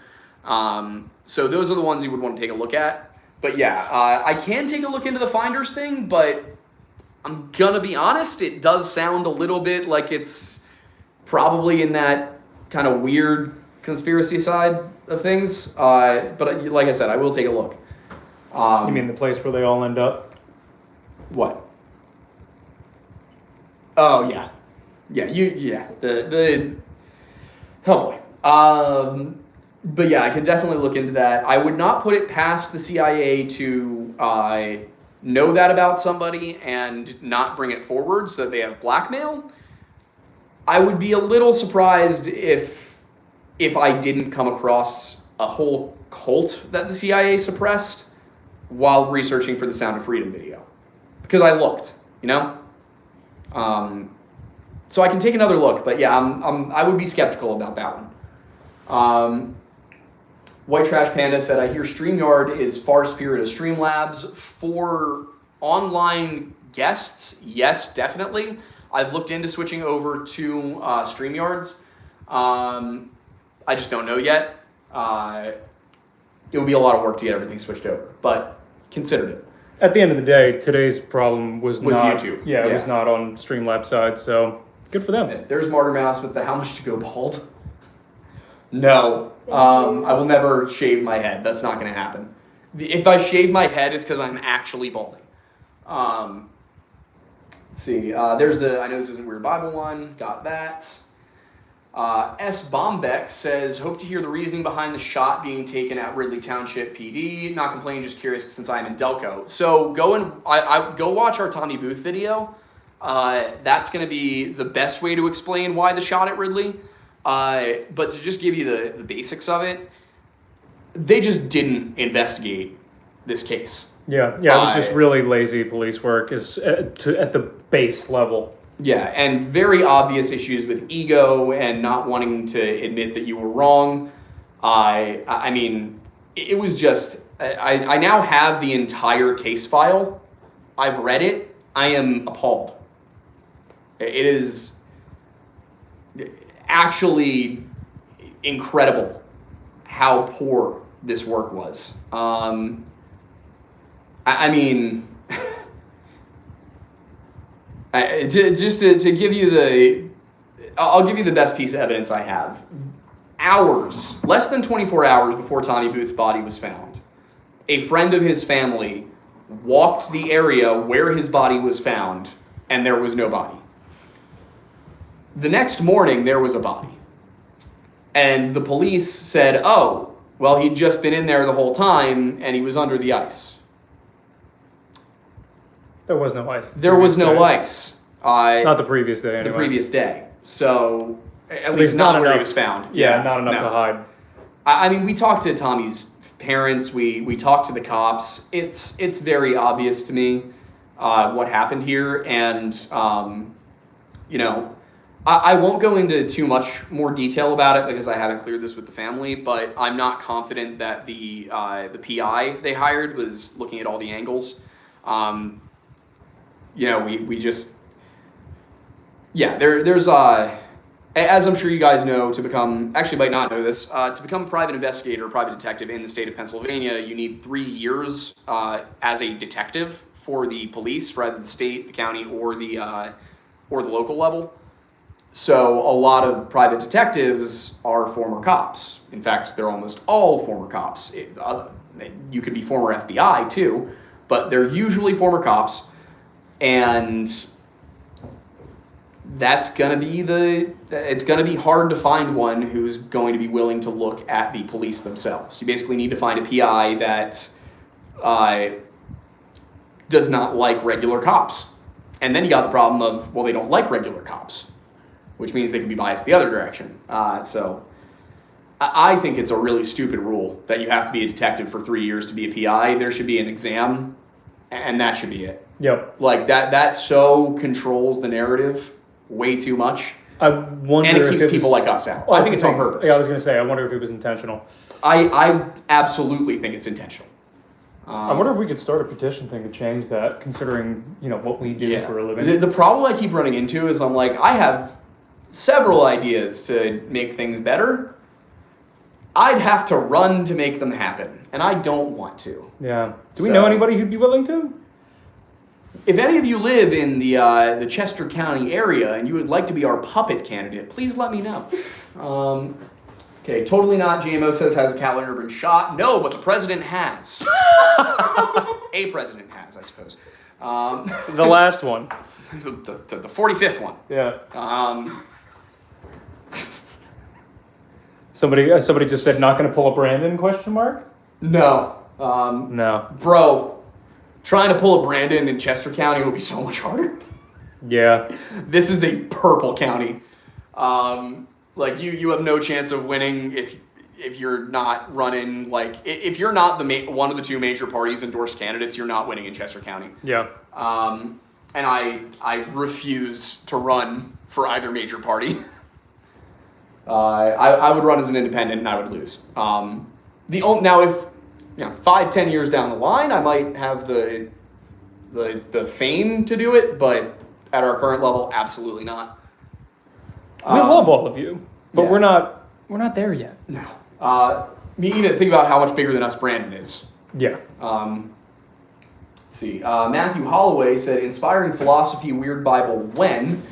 Speaker 1: So those are the ones you would want to take a look at. But yeah, I can take a look into the Finders thing, but I'm gonna be honest, it does sound a little bit like it's probably in that kind of weird conspiracy side of things. But like I said, I will take a look.
Speaker 2: You mean the place where they all end up?
Speaker 1: What? Oh yeah, the oh boy. But yeah, I can definitely look into that. I would not put it past the CIA to know that about somebody and not bring it forward so that they have blackmail. I would be a little surprised if I didn't come across a whole cult that the CIA suppressed while researching for the Sound of Freedom video, because I looked, So I can take another look, but yeah, I would be skeptical about that one. White Trash Panda said, I hear StreamYard is far superior to Streamlabs. For online guests, yes, definitely. I've looked into switching over to StreamYards. I just don't know yet. It would be a lot of work to get everything switched over, but considered it.
Speaker 2: At the end of the day, today's problem was not
Speaker 1: YouTube.
Speaker 2: Yeah, it was not on Streamlabs side, so good for them.
Speaker 1: There's Martyr Mouse with the how much to go bald. No, I will never shave my head. That's not going to happen. If I shave my head, it's because I'm actually balding. Let's see. There's I know this isn't Weird Bible one. Got that. S. Bombeck says, hope to hear the reasoning behind the shot being taken at Ridley Township PD. Not complaining, just curious since I'm in Delco. So go watch our Tommy Booth video. That's going to be the best way to explain why the shot at Ridley. But to just give you the basics of it, they just didn't investigate this case.
Speaker 2: Yeah, it was just really lazy police work at the base level.
Speaker 1: Yeah, and very obvious issues with ego and not wanting to admit that you were wrong. I mean, it was just, I now have the entire case file. I've read it. I am appalled. It is actually incredible how poor this work was. I mean, just to give you I'll give you the best piece of evidence I have. Hours, less than 24 hours before Tommy Booth's body was found, a friend of his family walked the area where his body was found, and there was no body. The next morning, there was a body. And the police said, oh, well, he'd just been in there the whole time, and he was under the ice.
Speaker 2: There was no ice.
Speaker 1: There was no ice.
Speaker 2: Not the previous day, anyway.
Speaker 1: The previous day. So, at least not where he was found.
Speaker 2: Yeah, not enough to hide.
Speaker 1: I mean, we talked to Tommy's parents. We talked to the cops. It's very obvious to me what happened here. And, you know, I won't go into too much more detail about it because I haven't cleared this with the family. But I'm not confident that the PI they hired was looking at all the angles. You know, we just, yeah, there's, as I'm sure you guys know, actually might not know this, to become a private investigator or private detective in the state of Pennsylvania, you need 3 years as a detective for the police, rather than the state, the county, or the local level. So a lot of private detectives are former cops. In fact, they're almost all former cops. You could be former FBI too, but they're usually former cops. And that's going to be it's going to be hard to find one who's going to be willing to look at the police themselves. You basically need to find a PI that does not like regular cops. And then you got the problem of, well, they don't like regular cops, which means they can be biased the other direction. So I think it's a really stupid rule that you have to be a detective for 3 years to be a PI. There should be an exam, and that should be it.
Speaker 2: Yep.
Speaker 1: Like that so controls the narrative way too much.
Speaker 2: I wonder
Speaker 1: and it keeps people like us out. I think it's on purpose.
Speaker 2: Yeah, I was going to say, I wonder if it was intentional.
Speaker 1: I absolutely think it's intentional.
Speaker 2: I wonder if we could start a petition thing to change that, considering, you know, what we do for a living.
Speaker 1: The problem I keep running into is I'm like, I have several ideas to make things better. I'd have to run to make them happen, and I don't want to.
Speaker 2: Yeah. Do we know anybody who'd be willing to?
Speaker 1: If any of you live in the Chester County area and you would like to be our puppet candidate, please let me know. Okay, totally not. GMO says, has Cal Lerner been shot? No, but the president has. A president has, I suppose.
Speaker 2: The last one.
Speaker 1: The 45th one.
Speaker 2: Yeah.
Speaker 1: Somebody
Speaker 2: just said, not going to pull a Brandon, ?
Speaker 1: No.
Speaker 2: No.
Speaker 1: Bro, trying to pull a Brandon in Chester County would be so much harder.
Speaker 2: Yeah.
Speaker 1: This is a purple county. Like you have no chance of winning if you're not running, like if you're not one of the two major parties endorsed candidates, you're not winning in Chester County.
Speaker 2: Yeah.
Speaker 1: And I refuse to run for either major party. I would run as an independent and I would lose. Now if 5-10 years down the line, I might have the fame to do it, but at our current level, absolutely not.
Speaker 2: We love all of you, but we're not We're not there yet.
Speaker 1: No. You need to think about how much bigger than us Brandon is.
Speaker 2: Yeah.
Speaker 1: Let's see. Matthew Holloway said, inspiring philosophy, weird Bible, when?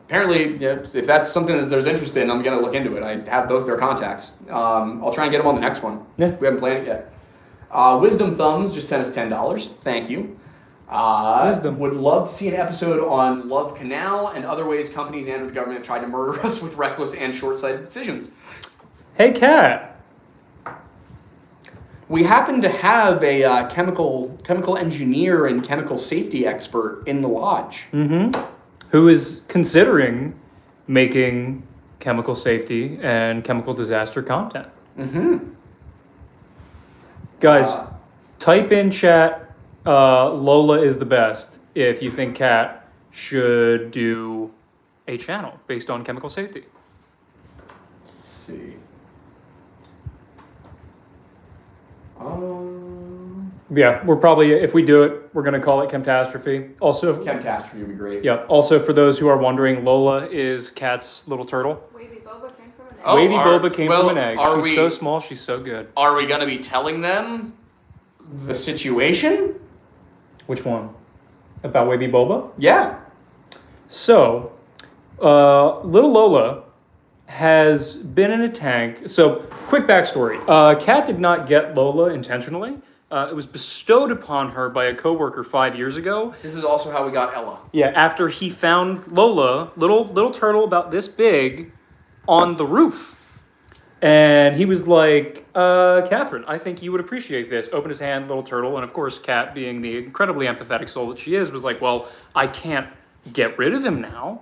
Speaker 1: Apparently, if that's something that there's interest in, I'm going to look into it. I have both their contacts. I'll try and get them on the next one.
Speaker 2: Yeah.
Speaker 1: We haven't planned it yet. Wisdom Thumbs just sent us $10. Thank you.
Speaker 2: Wisdom.
Speaker 1: Would love to see an episode on Love Canal and other ways companies and the government tried to murder us with reckless and short-sighted decisions.
Speaker 2: Hey, Kat.
Speaker 1: We happen to have a chemical engineer and chemical safety expert in the lodge.
Speaker 2: Mm-hmm. Who is considering making chemical safety and chemical disaster content.
Speaker 1: Mm-hmm.
Speaker 2: Guys, type in chat, Lola is the best if you think Kat should do a channel based on chemical safety.
Speaker 1: Let's see.
Speaker 2: Yeah, we're probably, if we do it, we're going to call it Chemtastrophe. Also,
Speaker 1: Chemtastrophe would be great.
Speaker 2: yeah. Also, for those who are wondering, Lola is Kat's little turtle.
Speaker 3: Wavy boba came from an egg.
Speaker 1: Oh,
Speaker 2: Wavy Boba came from an egg.
Speaker 1: are
Speaker 2: She's
Speaker 1: we-
Speaker 2: so small, she's so good.
Speaker 1: Are we going to be telling them the situation?
Speaker 2: Which one? About Wavy Boba?
Speaker 1: Yeah.
Speaker 2: So, little Lola has been in a tank. So, quick backstory. Kat did not get Lola intentionally. It was bestowed upon her by a coworker 5 years ago.
Speaker 1: This is also how we got Ella.
Speaker 2: Yeah, after he found Lola, little turtle about this big, on the roof. And he was like, Catherine, I think you would appreciate this. Opened his hand, little turtle. And of course, Kat, being the incredibly empathetic soul that she is, was like, well, I can't get rid of him now.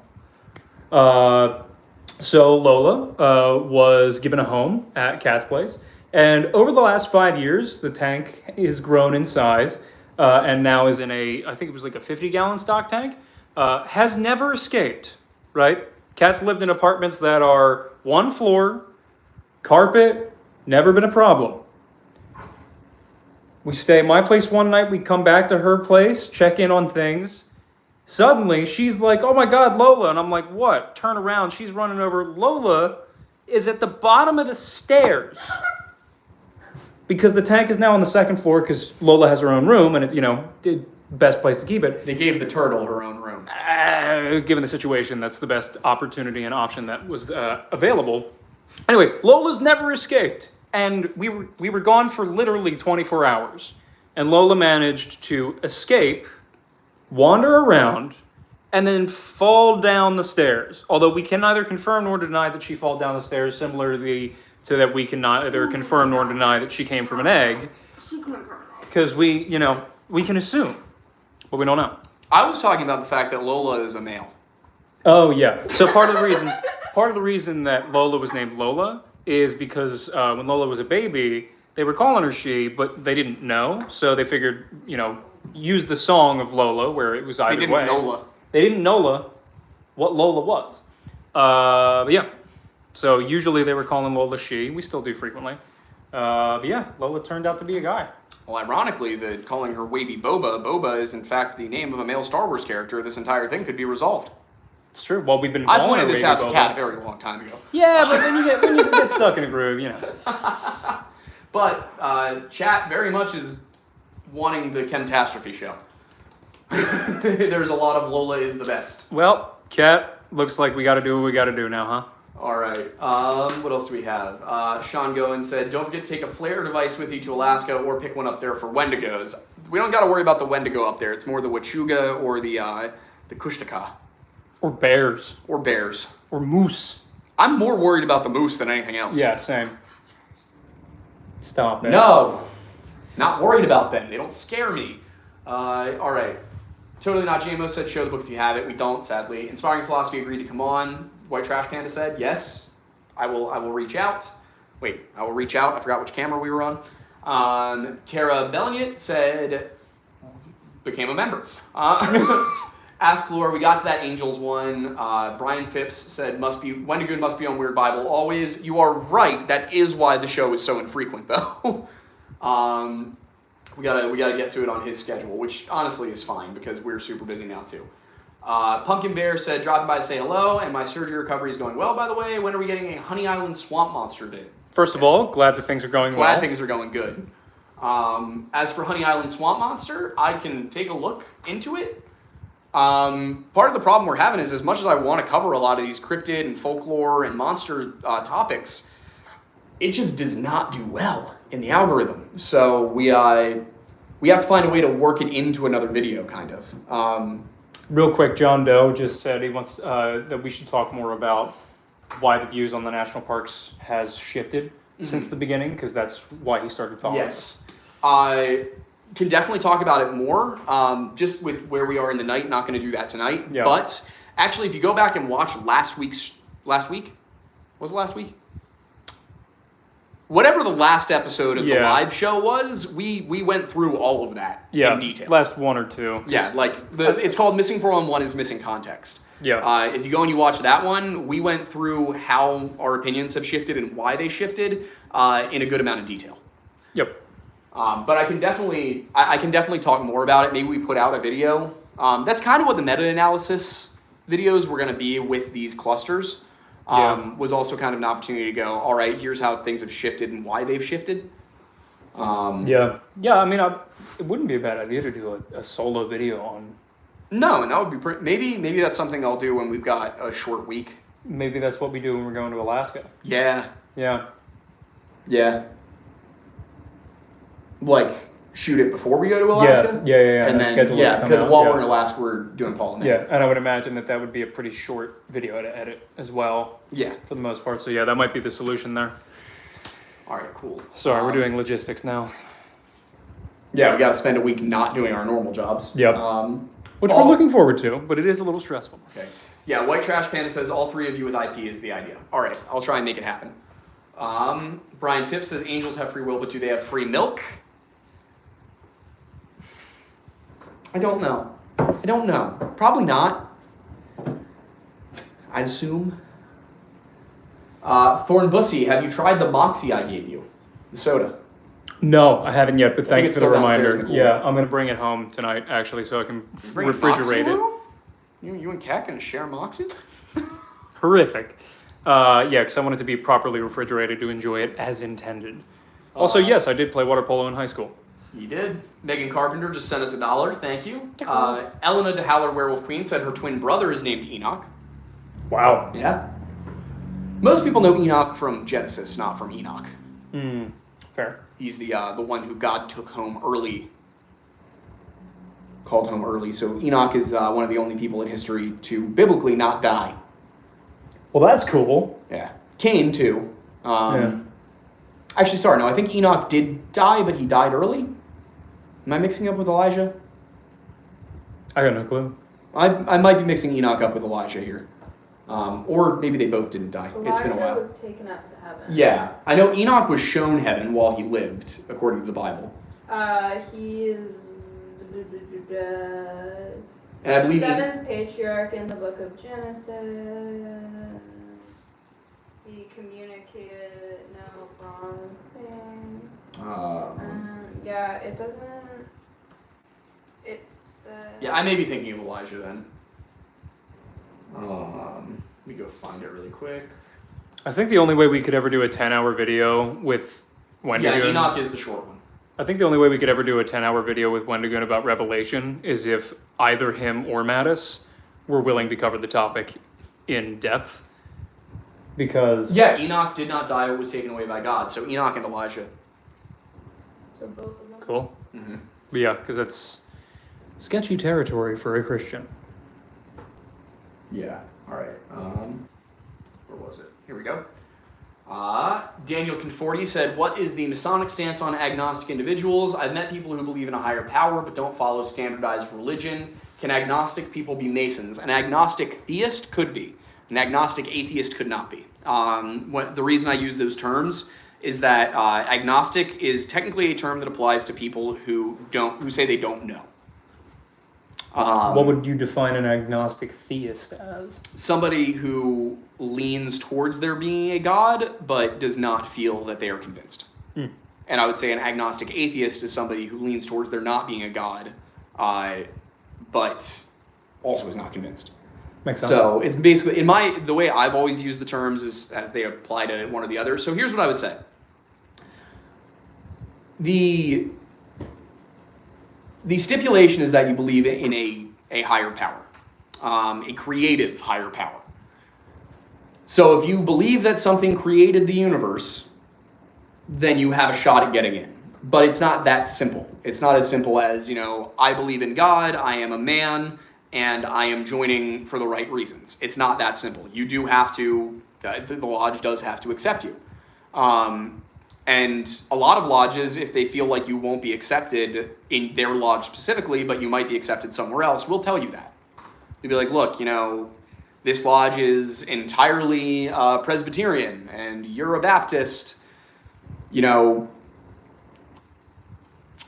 Speaker 2: So Lola was given a home at Kat's place. And over the last 5 years, the tank has grown in size and now is in I think it was like a 50-gallon stock tank. Has never escaped, right? Kat's lived in apartments that are one floor, carpet, never been a problem. We stay at my place one night, we come back to her place, check in on things. Suddenly, she's like, oh my God, Lola. And I'm like, what? Turn around, she's running over. Lola is at the bottom of the stairs. Because the tank is now on the second floor because Lola has her own room and it's, the best place to keep it.
Speaker 1: They gave the turtle her own room.
Speaker 2: Given the situation, that's the best opportunity and option that was available. Anyway, Lola's never escaped. And we were gone for literally 24 hours. And Lola managed to escape, wander around, and then fall down the stairs. Although we can neither confirm nor deny that she fell down the stairs, similarly so that we can neither confirm nor deny that she came from an egg.
Speaker 3: She came from an egg.
Speaker 2: Because we can assume, but we don't know.
Speaker 1: I was talking about the fact that Lola is a male.
Speaker 2: Oh yeah. So part of the reason that Lola was named Lola is because when Lola was a baby, they were calling her she, but they didn't know, so they figured, use the song of Lola where it was either
Speaker 1: They
Speaker 2: way.
Speaker 1: didn't Nola.
Speaker 2: They didn't know what Lola was. But yeah. So usually they were calling Lola she. We still do frequently. But yeah, Lola turned out to be a guy.
Speaker 1: Well, ironically, calling her Wavy Boba is in fact the name of a male Star Wars character. This entire thing could be resolved.
Speaker 2: It's true. Well, we've been
Speaker 1: I
Speaker 2: calling
Speaker 1: pointed
Speaker 2: her
Speaker 1: this
Speaker 2: Wavy
Speaker 1: out to
Speaker 2: Boba.
Speaker 1: Kat a very long time ago.
Speaker 2: Yeah, but when you get stuck in a groove,
Speaker 1: But chat very much is wanting the Chemtastrophe show. There's a lot of Lola is the best.
Speaker 2: Well, Kat, looks like we got to do what we got to do now, huh?
Speaker 1: All right. What else do we have? Sean Goen said, don't forget to take a flare device with you to Alaska or pick one up there for Wendigos. We don't got to worry about the Wendigo up there. It's more the Wachuga or the Kushtaka.
Speaker 2: Or bears.
Speaker 1: Or bears.
Speaker 2: Or moose.
Speaker 1: I'm more worried about the moose than anything else.
Speaker 2: Yeah, same. Stop it.
Speaker 1: No. Not worried about them. They don't scare me. All right. Totally Not JMO said, show the book if you have it. We don't, sadly. Inspiring Philosophy agreed to come on. White Trash Panda said, yes, I will reach out. Wait, I will reach out. I forgot which camera we were on. Kara Belliot said, became a member. Ask Lore, we got to that Angels one. Brian Phipps said, Wendigoon must be on Weird Bible always. You are right. That is why the show is so infrequent, though. We gotta get to it on his schedule, which honestly is fine because we're super busy now too. Pumpkin Bear said, dropping by to say hello, and my surgery recovery is going well, by the way. When are we getting a Honey Island swamp monster vid?
Speaker 2: First of all, glad that things are going well.
Speaker 1: Glad things are going good. As for Honey Island swamp monster, I can take a look into it. Part of the problem we're having is, as much as I want to cover a lot of these cryptid and folklore and monster topics, it just does not do well in the algorithm. So we have to find a way to work it into another video, kind of.
Speaker 2: Real quick, John Doe just said he wants that we should talk more about why the views on the national parks has shifted since the beginning, because that's why he started following.
Speaker 1: Yes. I can definitely talk about it more, just with where we are in the night. Not going to do that tonight.
Speaker 2: Yeah.
Speaker 1: But actually, if you go back and watch last week? Was it last week? Whatever the last episode of the live show was, we went through all of that in detail.
Speaker 2: Last one or two.
Speaker 1: Yeah, like it's called Missing 411 is Missing Context.
Speaker 2: Yeah.
Speaker 1: If you go and you watch that one, we went through how our opinions have shifted and why they shifted in a good amount of detail.
Speaker 2: Yep.
Speaker 1: But I can definitely talk more about it. Maybe we put out a video. That's kind of what the meta-analysis videos were going to be with these clusters. Was also kind of an opportunity to go, all right, here's how things have shifted and why they've shifted.
Speaker 2: Yeah, I mean, it wouldn't be a bad idea to do a solo video on.
Speaker 1: No, and that would be maybe that's something I'll do when we've got a short week.
Speaker 2: Maybe that's what we do when we're going to Alaska.
Speaker 1: Yeah.
Speaker 2: Yeah.
Speaker 1: Like, shoot it before we go to Alaska?
Speaker 2: Yeah.
Speaker 1: And then, because while we're in Alaska, we're doing Paul and May.
Speaker 2: Yeah, and I would imagine that would be a pretty short video to edit as well.
Speaker 1: Yeah.
Speaker 2: For the most part. So yeah, that might be the solution there.
Speaker 1: All right, cool.
Speaker 2: Sorry, we're doing logistics now.
Speaker 1: Yeah, we got to spend a week not doing our normal jobs.
Speaker 2: Yep. Which we're looking forward to, but it is a little stressful.
Speaker 1: Okay. Yeah, White Trash Panda says all three of you with IP is the idea. All right, I'll try and make it happen. Brian Phipps says angels have free will, but do they have free milk? I don't know. Probably not. I'd assume. Thorn Bussy, have you tried the Moxie I gave you? The soda.
Speaker 2: No, I haven't yet, but thanks
Speaker 1: it's
Speaker 2: for the
Speaker 1: still downstairs
Speaker 2: reminder.
Speaker 1: in the
Speaker 2: Yeah,
Speaker 1: cooler.
Speaker 2: I'm going to bring it home tonight, actually, so I can
Speaker 1: Bring
Speaker 2: refrigerate
Speaker 1: Moxie
Speaker 2: it.
Speaker 1: home? You and Kat gonna share Moxie?
Speaker 2: Horrific. Yeah, because I want it to be properly refrigerated to enjoy it as intended. Also, yes, I did play water polo in high school.
Speaker 1: You did. Megan Carpenter just sent us $1. Thank you. Elena de Haller Werewolf Queen said her twin brother is named Enoch.
Speaker 2: Wow.
Speaker 1: Yeah. Most people know Enoch from Genesis, not from Enoch.
Speaker 2: Fair.
Speaker 1: He's the one who God took home early. Called home early. So Enoch is one of the only people in history to biblically not die.
Speaker 2: Well, that's cool.
Speaker 1: Yeah. Cain, too.
Speaker 2: Yeah.
Speaker 1: Actually, sorry, no, I think Enoch did die, but he died early. Am I mixing up with Elijah?
Speaker 2: I got no clue.
Speaker 1: I might be mixing Enoch up with Elijah here. Or maybe they both didn't die. It's been a while.
Speaker 3: Elijah was taken up to heaven.
Speaker 1: Yeah. I know Enoch was shown heaven while he lived, according to the Bible.
Speaker 3: He is
Speaker 1: And I believe
Speaker 3: seventh patriarch in the book of Genesis. He communicated no wrong thing. Yeah, it doesn't. It's.
Speaker 1: Yeah, I may be thinking of Elijah then. Let me go find it really quick.
Speaker 2: I think the only way we could ever do a 10-hour video with Wendigoon...
Speaker 1: Yeah, Enoch is the short one.
Speaker 2: I think the only way we could ever do a 10-hour video with Wendigoon about Revelation is if either him or Mattis were willing to cover the topic in depth. Because...
Speaker 1: Yeah, Enoch did not die or was taken away by God. So Enoch and Elijah.
Speaker 3: So both of them.
Speaker 2: Cool.
Speaker 1: Mm-hmm.
Speaker 2: But yeah, because it's sketchy territory for a Christian.
Speaker 1: Yeah. All right. Where was it? Here we go. Daniel Conforti said, what is the Masonic stance on agnostic individuals? I've met people who believe in a higher power but don't follow standardized religion. Can agnostic people be Masons? An agnostic theist could be. An agnostic atheist could not be. The reason I use those terms is that agnostic is technically a term that applies to people who say they don't know.
Speaker 2: What would you define an agnostic theist as?
Speaker 1: Somebody who leans towards there being a God, but does not feel that they are convinced. And I would say an agnostic atheist is somebody who leans towards there not being a God, but also is not convinced.
Speaker 2: Makes sense.
Speaker 1: So it's basically, the way I've always used the terms is as they apply to one or the other. So here's what I would say. The stipulation is that you believe in a higher power, a creative higher power. So if you believe that something created the universe, then you have a shot at getting in. But it's not that simple. It's not as simple as, I believe in God, I am a man, and I am joining for the right reasons. It's not that simple. You do have to, the lodge does have to accept you. And a lot of lodges, if they feel like you won't be accepted in their lodge specifically, but you might be accepted somewhere else, will tell you that. They'll be like, look, this lodge is entirely Presbyterian, and you're a Baptist,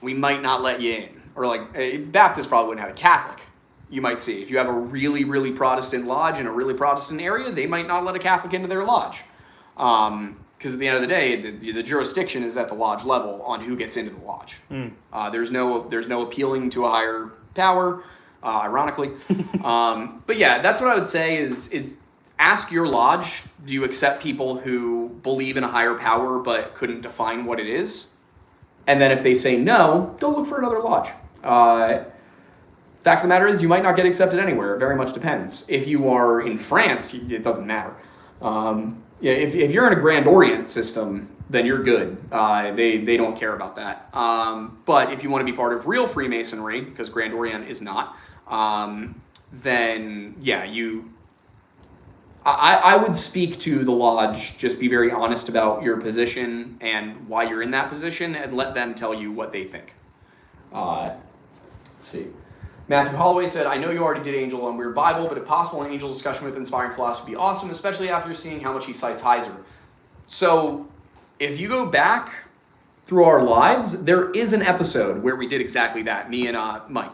Speaker 1: we might not let you in. Or Baptist probably wouldn't have a Catholic, you might see. If you have a really, really Protestant lodge in a really Protestant area, they might not let a Catholic into their lodge. Because at the end of the day, the jurisdiction is at the lodge level on who gets into the lodge. There's no appealing to a higher power, ironically. But yeah, that's what I would say is ask your lodge, do you accept people who believe in a higher power but couldn't define what it is? And then if they say no, go look for another lodge. Fact of the matter is, you might not get accepted anywhere. It very much depends. If you are in France, it doesn't matter. If you're in a Grand Orient system, then you're good. They don't care about that. But if you want to be part of real Freemasonry, because Grand Orient is not, then yeah, I would speak to the lodge, just be very honest about your position and why you're in that position, and let them tell you what they think. Let's see. Matthew Holloway said, I know you already did Angel on Weird Bible, but if possible, an Angel's discussion with Inspiring Philosophy would be awesome, especially after seeing how much he cites Heiser. So if you go back through our lives, there is an episode where we did exactly that, me and Mike.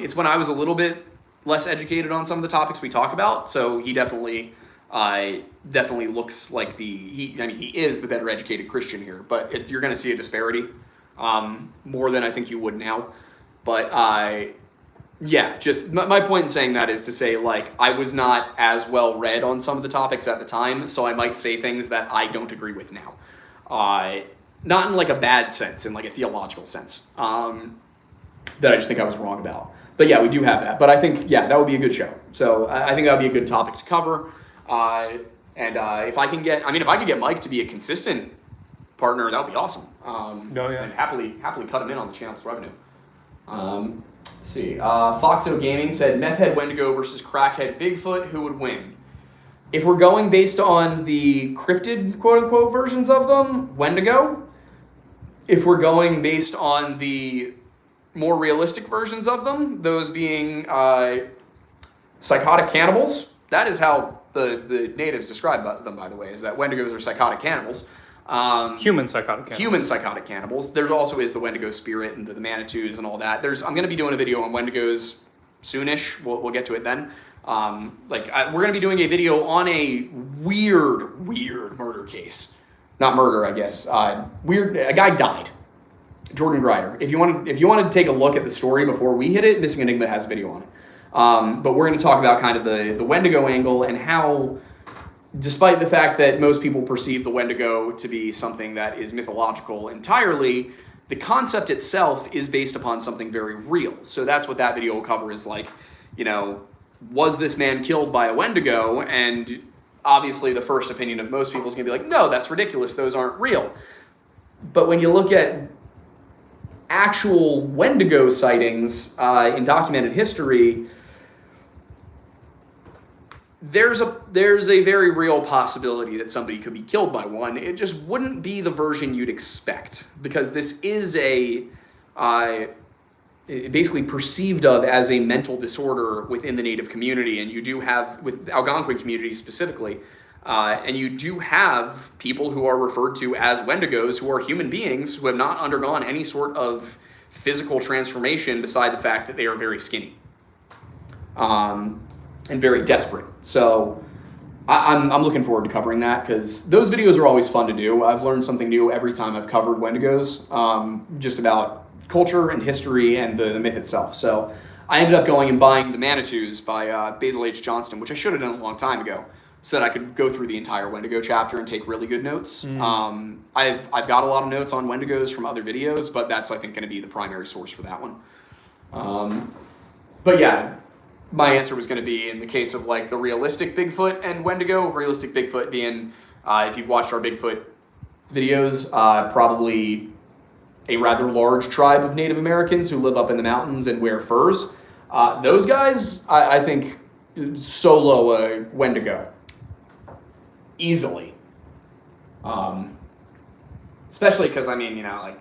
Speaker 1: It's when I was a little bit less educated on some of the topics we talk about, so he definitely looks like he is the better educated Christian here, but you're going to see a disparity more than I think you would now. But yeah, just my point in saying that is to say, I was not as well read on some of the topics at the time, so I might say things that I don't agree with now. Not in a bad sense, in a theological sense, that I just think I was wrong about. But yeah, we do have that. But I think, yeah, that would be a good show. So I think that would be a good topic to cover. And if I can get Mike to be a consistent partner, that would be awesome. And happily cut him in on the channel's revenue. Let's see. Foxo Gaming said, Meth Head Wendigo versus Crackhead Bigfoot, who would win? If we're going based on the cryptid, quote-unquote, versions of them, Wendigo. If we're going based on the more realistic versions of them, those being psychotic cannibals, that is how the natives describe them, by the way, is that Wendigos are psychotic cannibals.
Speaker 2: Human psychotic cannibals.
Speaker 1: Human psychotic cannibals. There also is the Wendigo spirit and the Manitous and all that. I'm going to be doing a video on Wendigos soonish. We'll get to it then. We're going to be doing a video on a weird murder case. Not murder, I guess. A guy died. Jordan Grider. If you want to take a look at the story before we hit it, Missing Enigma has a video on it. But we're going to talk about kind of the Wendigo angle and how, despite the fact that most people perceive the Wendigo to be something that is mythological entirely, the concept itself is based upon something very real. So that's what that video will cover is was this man killed by a Wendigo? And obviously the first opinion of most people is going to be like, no, that's ridiculous. Those aren't real. But when you look at actual Wendigo sightings in documented history, there's a very real possibility that somebody could be killed by one. It just wouldn't be the version you'd expect, because this is basically perceived of as a mental disorder within the Native community, and you do have, with Algonquin community specifically, and you do have people who are referred to as Wendigos, who are human beings who have not undergone any sort of physical transformation beside the fact that they are very skinny and very desperate. So I'm looking forward to covering that, because those videos are always fun to do. I've learned something new every time I've covered Wendigos, just about culture and history and the myth itself. So I ended up going and buying The Manitous by Basil H. Johnston, which I should have done a long time ago, so that I could go through the entire Wendigo chapter and take really good notes. I've got a lot of notes on Wendigos from other videos, but that's, I think, going to be the primary source for that one. But yeah, my answer was going to be in the case of like the realistic Bigfoot and Wendigo. Realistic Bigfoot being, if you've watched our Bigfoot videos, probably a rather large tribe of Native Americans who live up in the mountains and wear furs. Those guys, I think, solo a Wendigo easily. Especially because, I mean, you know, like,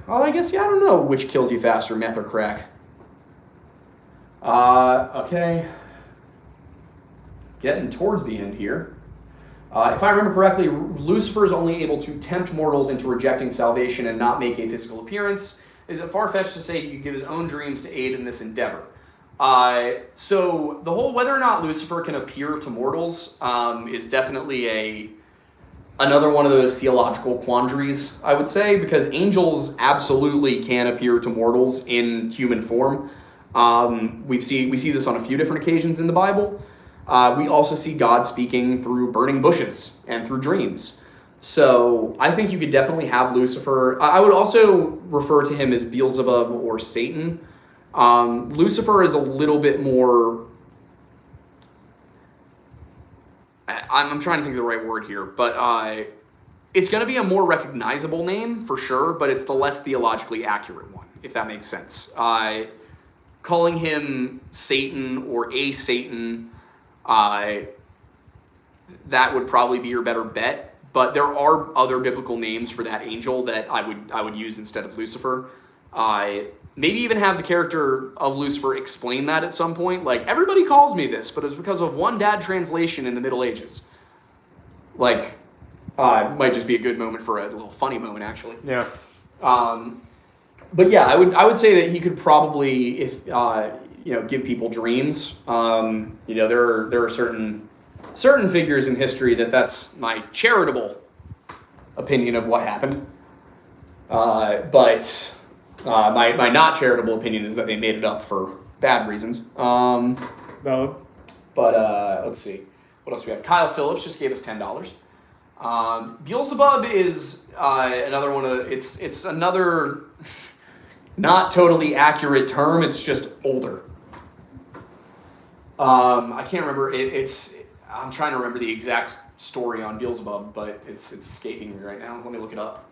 Speaker 1: well, I guess, yeah, I don't know which kills you faster, meth or crack. Okay. Getting towards the end here. If I remember correctly, Lucifer is only able to tempt mortals into rejecting salvation and not make a physical appearance. Is it far-fetched to say he could give his own dreams to aid in this endeavor? So the whole whether or not Lucifer can appear to mortals is definitely another one of those theological quandaries, I would say, because angels absolutely can appear to mortals in human form. We see this on a few different occasions in the Bible. We also see God speaking through burning bushes and through dreams. So I think you could definitely have Lucifer. I would also refer to him as Beelzebub or Satan. Lucifer is a little bit more... I'm trying to think of the right word here, but it's going to be a more recognizable name for sure, but it's the less theologically accurate one, if that makes sense. Calling him Satan or a Satan... that would probably be your better bet, but there are other biblical names for that angel that I would use instead of Lucifer. Maybe even have the character of Lucifer explain that at some point. Like, everybody calls me this, but it's because of one bad translation in the Middle Ages. Like, it might just be a good moment for a little funny moment, actually.
Speaker 2: Yeah.
Speaker 1: But yeah, I would say that he could probably, if give people dreams. There are certain figures in history that's my charitable opinion of what happened. But my not charitable opinion is that they made it up for bad reasons.
Speaker 2: Valid.
Speaker 1: But let's see. What else do we have? Kyle Phillips just gave us $10. Beelzebub is another one of it's another not totally accurate term. It's just older. I can't remember. I'm trying to remember the exact story on Beelzebub, but it's escaping me right now. Let me look it up.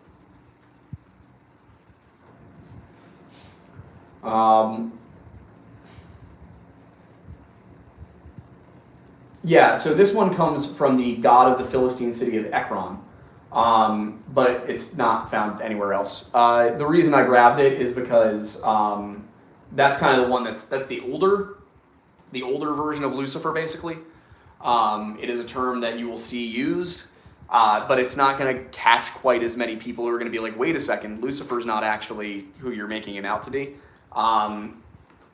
Speaker 1: Yeah, so this one comes from the god of the Philistine city of Ekron, but it's not found anywhere else. The reason I grabbed it is because that's kind of the one that's the older version of Lucifer, basically. It is a term that you will see used, but it's not going to catch quite as many people who are going to be like, wait a second, Lucifer's not actually who you're making him out to be,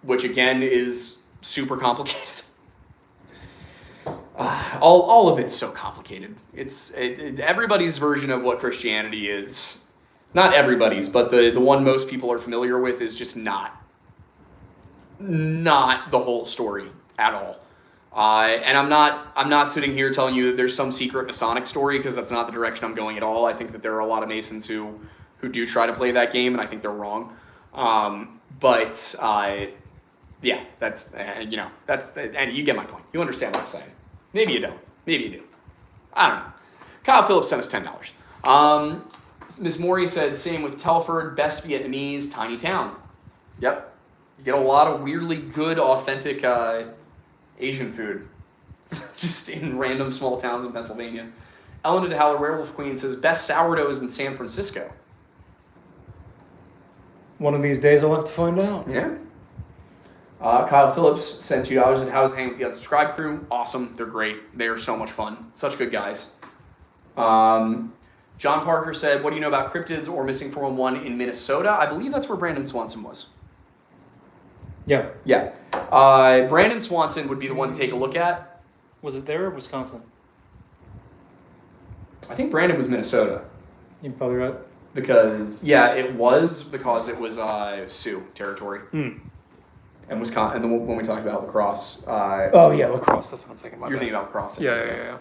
Speaker 1: which again is super complicated. All of it's so complicated. It's everybody's version of what Christianity is. Not everybody's, but the one most people are familiar with is just not the whole story at all. And I'm not sitting here telling you that there's some secret Masonic story, because that's not the direction I'm going at all. I think that there are a lot of Masons who do try to play that game, and I think they're wrong. Yeah, that's and you get my point. You understand what I'm saying. Maybe you don't. Maybe you do. I don't know. Kyle Phillips sent us $10. Miss Maury said, same with Telford, best Vietnamese, tiny town. Yep. You get a lot of weirdly good, authentic Asian food just in random small towns in Pennsylvania. Ellen de Haller Werewolf Queen says, best sourdoughs in San Francisco.
Speaker 2: One of these days I'll have to find out.
Speaker 1: Yeah. Kyle Phillips sent $2 at How's Hanging with the Unsubscribed Crew. Awesome. They're great. They are so much fun. Such good guys. John Parker said, what do you know about cryptids or missing 411 in Minnesota? I believe that's where Brandon Swanson was.
Speaker 2: Yeah.
Speaker 1: Yeah. Brandon Swanson would be the one to take a look at.
Speaker 2: Was it there or Wisconsin?
Speaker 1: I think Brandon was Minnesota.
Speaker 2: You're probably right.
Speaker 1: Because it was Sioux territory. And Wisconsin, and when we talked about lacrosse.
Speaker 2: Oh yeah, lacrosse. That's what I'm thinking about.
Speaker 1: You're thinking about lacrosse.
Speaker 2: Yeah.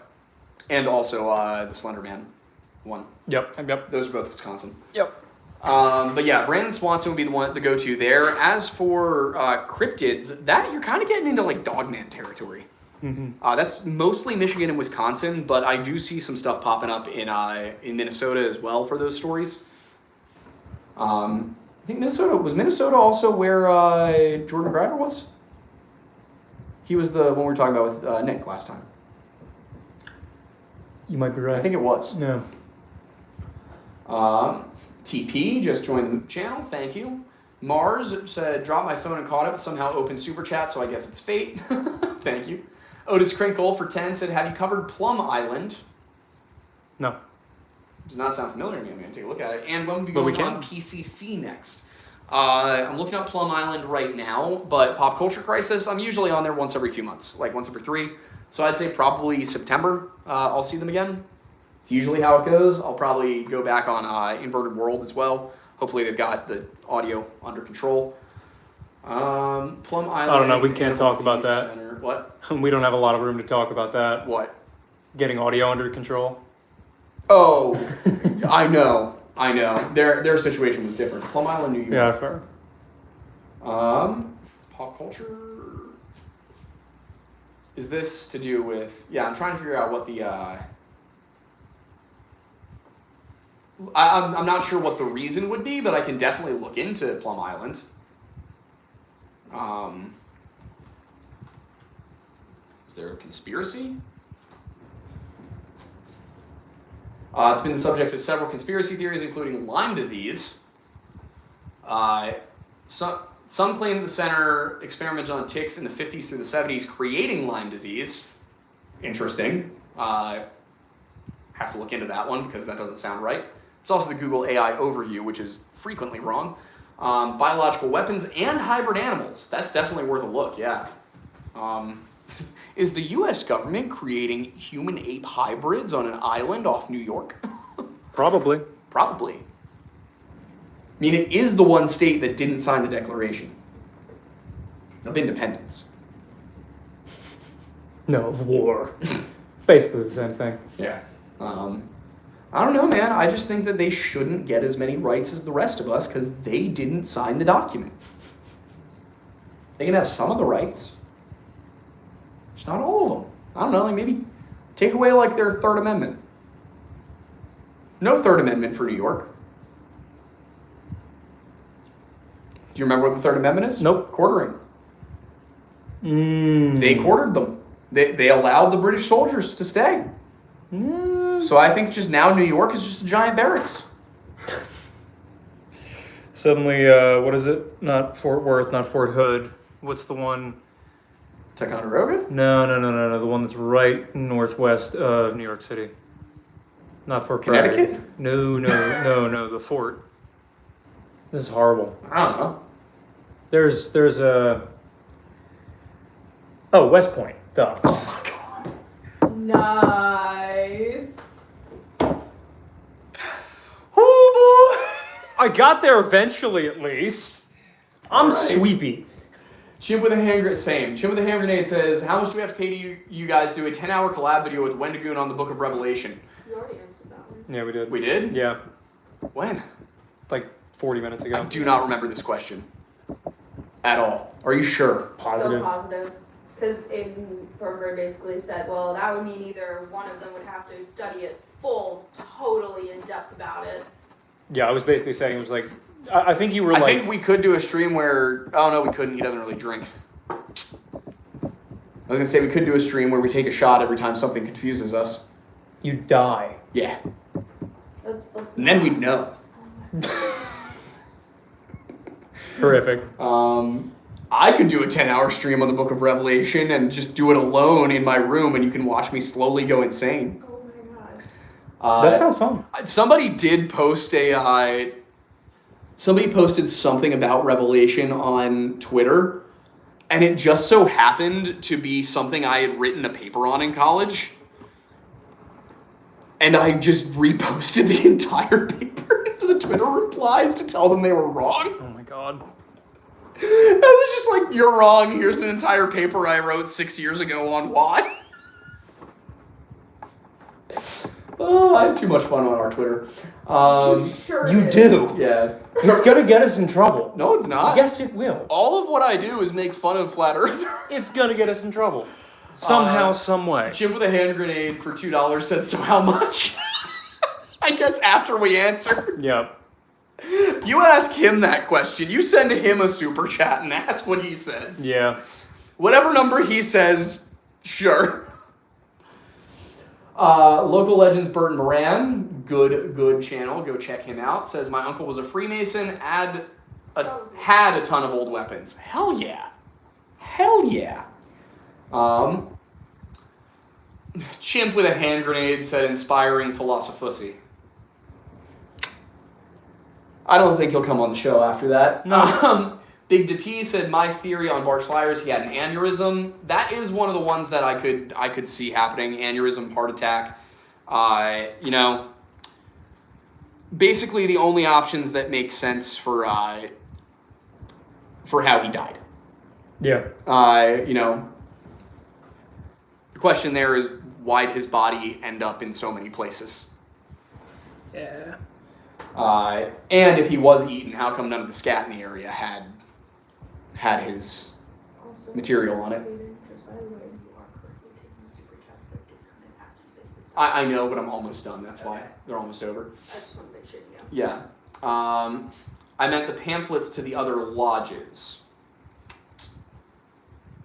Speaker 1: And also the Slender Man one.
Speaker 2: Yep.
Speaker 1: Those are both Wisconsin.
Speaker 2: Yep.
Speaker 1: But yeah, Brandon Swanson would be the go-to there. As for cryptids, that you're kind of getting into like Dogman territory.
Speaker 2: Mm-hmm.
Speaker 1: That's mostly Michigan and Wisconsin, but I do see some stuff popping up in Minnesota as well for those stories. I think Minnesota also where Jordan Grider was? He was the one we were talking about with Nick last time.
Speaker 2: You might be right.
Speaker 1: I think it was.
Speaker 2: No.
Speaker 1: TP just joined the channel. Thank you. Mars said, dropped my phone and caught it, but somehow opened Super Chat, so I guess it's fate. Thank you. Otis Crinkle for 10 said, have you covered Plum Island?
Speaker 2: No.
Speaker 1: Does not sound familiar to me. I'm going to take a look at it. And when will be going on PCC next? I'm looking up Plum Island right now, but Pop Culture Crisis, I'm usually on there once every few months, like once every 3. So I'd say probably September I'll see them again. It's usually how it goes. I'll probably go back on Inverted World as well. Hopefully they've got the audio under control. Plum Island.
Speaker 2: I don't know. We can't talk about that.
Speaker 1: Center. What?
Speaker 2: We don't have a lot of room to talk about that.
Speaker 1: What?
Speaker 2: Getting audio under control.
Speaker 1: Oh, I know. Their situation was different. Plum Island, New York.
Speaker 2: Yeah, fair.
Speaker 1: Pop culture. Is this to do with? Yeah, I'm trying to figure out what the. I'm not sure what the reason would be, but I can definitely look into Plum Island. Is there a conspiracy? It's been the subject of several conspiracy theories, including Lyme disease. Some claim the center experimented on ticks in the 50s through the 70s, creating Lyme disease. Interesting. Have to look into that one because that doesn't sound right. It's also the Google AI overview, which is frequently wrong. Biological weapons and hybrid animals. That's definitely worth a look, yeah. Is the U.S. government creating human-ape hybrids on an island off New York?
Speaker 2: Probably.
Speaker 1: Probably. I mean, it is the one state that didn't sign the Declaration of Independence.
Speaker 2: No, of war. Basically the same thing.
Speaker 1: Yeah. I don't know, man. I just think that they shouldn't get as many rights as the rest of us because they didn't sign the document. They can have some of the rights. Just not all of them. I don't know, like maybe take away like their Third Amendment. No Third Amendment for New York. Do you remember what the Third Amendment is?
Speaker 2: Nope.
Speaker 1: Quartering. They quartered them. They allowed the British soldiers to stay. So I think just now New York is just a giant barracks.
Speaker 2: Suddenly, what is it? Not Fort Worth, not Fort Hood. What's the one?
Speaker 1: Ticonderoga?
Speaker 2: No. The one that's right northwest of New York City. Not Fort Bragg.
Speaker 1: Connecticut?
Speaker 2: No, the fort. This is horrible.
Speaker 1: I don't know.
Speaker 2: There's a... Oh, West Point. Duh.
Speaker 1: Oh my god.
Speaker 3: Nice.
Speaker 1: Oh boy.
Speaker 2: I got there eventually, at least. I'm
Speaker 1: All right.
Speaker 2: sweepy.
Speaker 1: Chimp with a hand grenade, same. Chimp with a hand grenade says, how much do we have to pay to you guys do a 10-hour collab video with Wendigoon on the Book of Revelation?
Speaker 3: You already answered that one.
Speaker 2: Yeah, we did.
Speaker 1: We did?
Speaker 2: Yeah,
Speaker 1: When?
Speaker 2: like 40 minutes ago.
Speaker 1: I do not remember this question. At all. Are you sure?
Speaker 2: Positive.
Speaker 3: So positive. Because Thornburg basically said, well, that would mean either one of them would have to study it totally in depth about it.
Speaker 2: Yeah, I was basically saying it was like, I think you were
Speaker 1: I
Speaker 2: like,
Speaker 1: think we could do a stream where, oh no, we couldn't. He doesn't really drink. I was going to say we could do a stream where we take a shot every time something confuses us.
Speaker 2: you die.
Speaker 1: Yeah.
Speaker 3: Let's
Speaker 1: And then we'd know.
Speaker 2: Horrific.
Speaker 1: I could do a 10-hour stream on the Book of Revelation and just do it alone in my room, and you can watch me slowly go insane.
Speaker 3: Oh my god.
Speaker 2: That sounds fun.
Speaker 1: Somebody did post somebody posted something about Revelation on Twitter, and it just so happened to be something I had written a paper on in college. And I just reposted the entire paper into the Twitter replies to tell them they were wrong.
Speaker 2: Oh my god.
Speaker 1: I was just like, you're wrong. Here's an entire paper I wrote 6 years ago on why. Oh, I have too much fun on our Twitter.
Speaker 5: You do.
Speaker 1: Yeah.
Speaker 5: It's gonna get us in trouble.
Speaker 1: No, it's not.
Speaker 5: Yes, it will.
Speaker 1: All of what I do is make fun of flat earthers.
Speaker 5: It's gonna get us in trouble. Somehow, some way.
Speaker 1: Chimp with a hand grenade for $2 said, so how much? I guess after we answer.
Speaker 5: Yep.
Speaker 1: You ask him that question. You send him a super chat and ask what he says.
Speaker 5: Yeah.
Speaker 1: Whatever number he says, sure. Local Legends Burton Moran, good channel. Go check him out. Says, my uncle was a Freemason, had a ton of old weapons. Hell yeah. Hell yeah. Chimp with a hand grenade said, inspiring philosophussy. I don't think he'll come on the show after that.
Speaker 5: No.
Speaker 1: Big DT said, my theory on Bart Schleier's, he had an aneurysm. That is one of the ones that I could see happening. Aneurysm, heart attack. Basically the only options that make sense for how he died.
Speaker 5: Yeah.
Speaker 1: The question there is, why did his body end up in so many places?
Speaker 5: Yeah.
Speaker 1: And if he was eaten, how come none of the scat in the area had his material on it?
Speaker 6: Just by the way, you are currently taking super chats that did come in after you said you could stop.
Speaker 1: I know, but I'm almost done. That's why they're almost over.
Speaker 6: I just want to make sure you know.
Speaker 1: Yeah. I meant the pamphlets to the other lodges.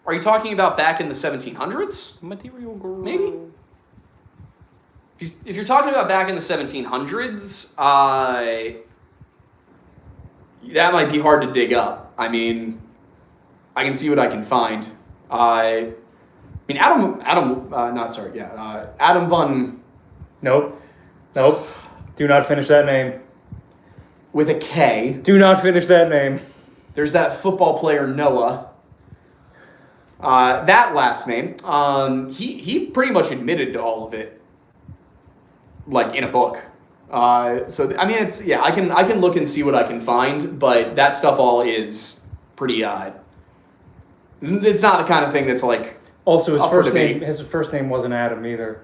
Speaker 1: Are you talking about back in the 1700s?
Speaker 5: Material girl.
Speaker 1: Maybe? If you're talking about back in the 1700s, that might be hard to dig up. I mean, I can see what I can find. Adam von...
Speaker 5: Nope. Do not finish that name.
Speaker 1: With a K.
Speaker 5: Do not finish that name.
Speaker 1: There's that football player, Noah. That last name. He pretty much admitted to all of it. Like, in a book. I can look and see what I can find, but that stuff all is pretty, it's not the kind of thing that's like,
Speaker 5: Also, his
Speaker 1: up for
Speaker 5: first name wasn't Adam either.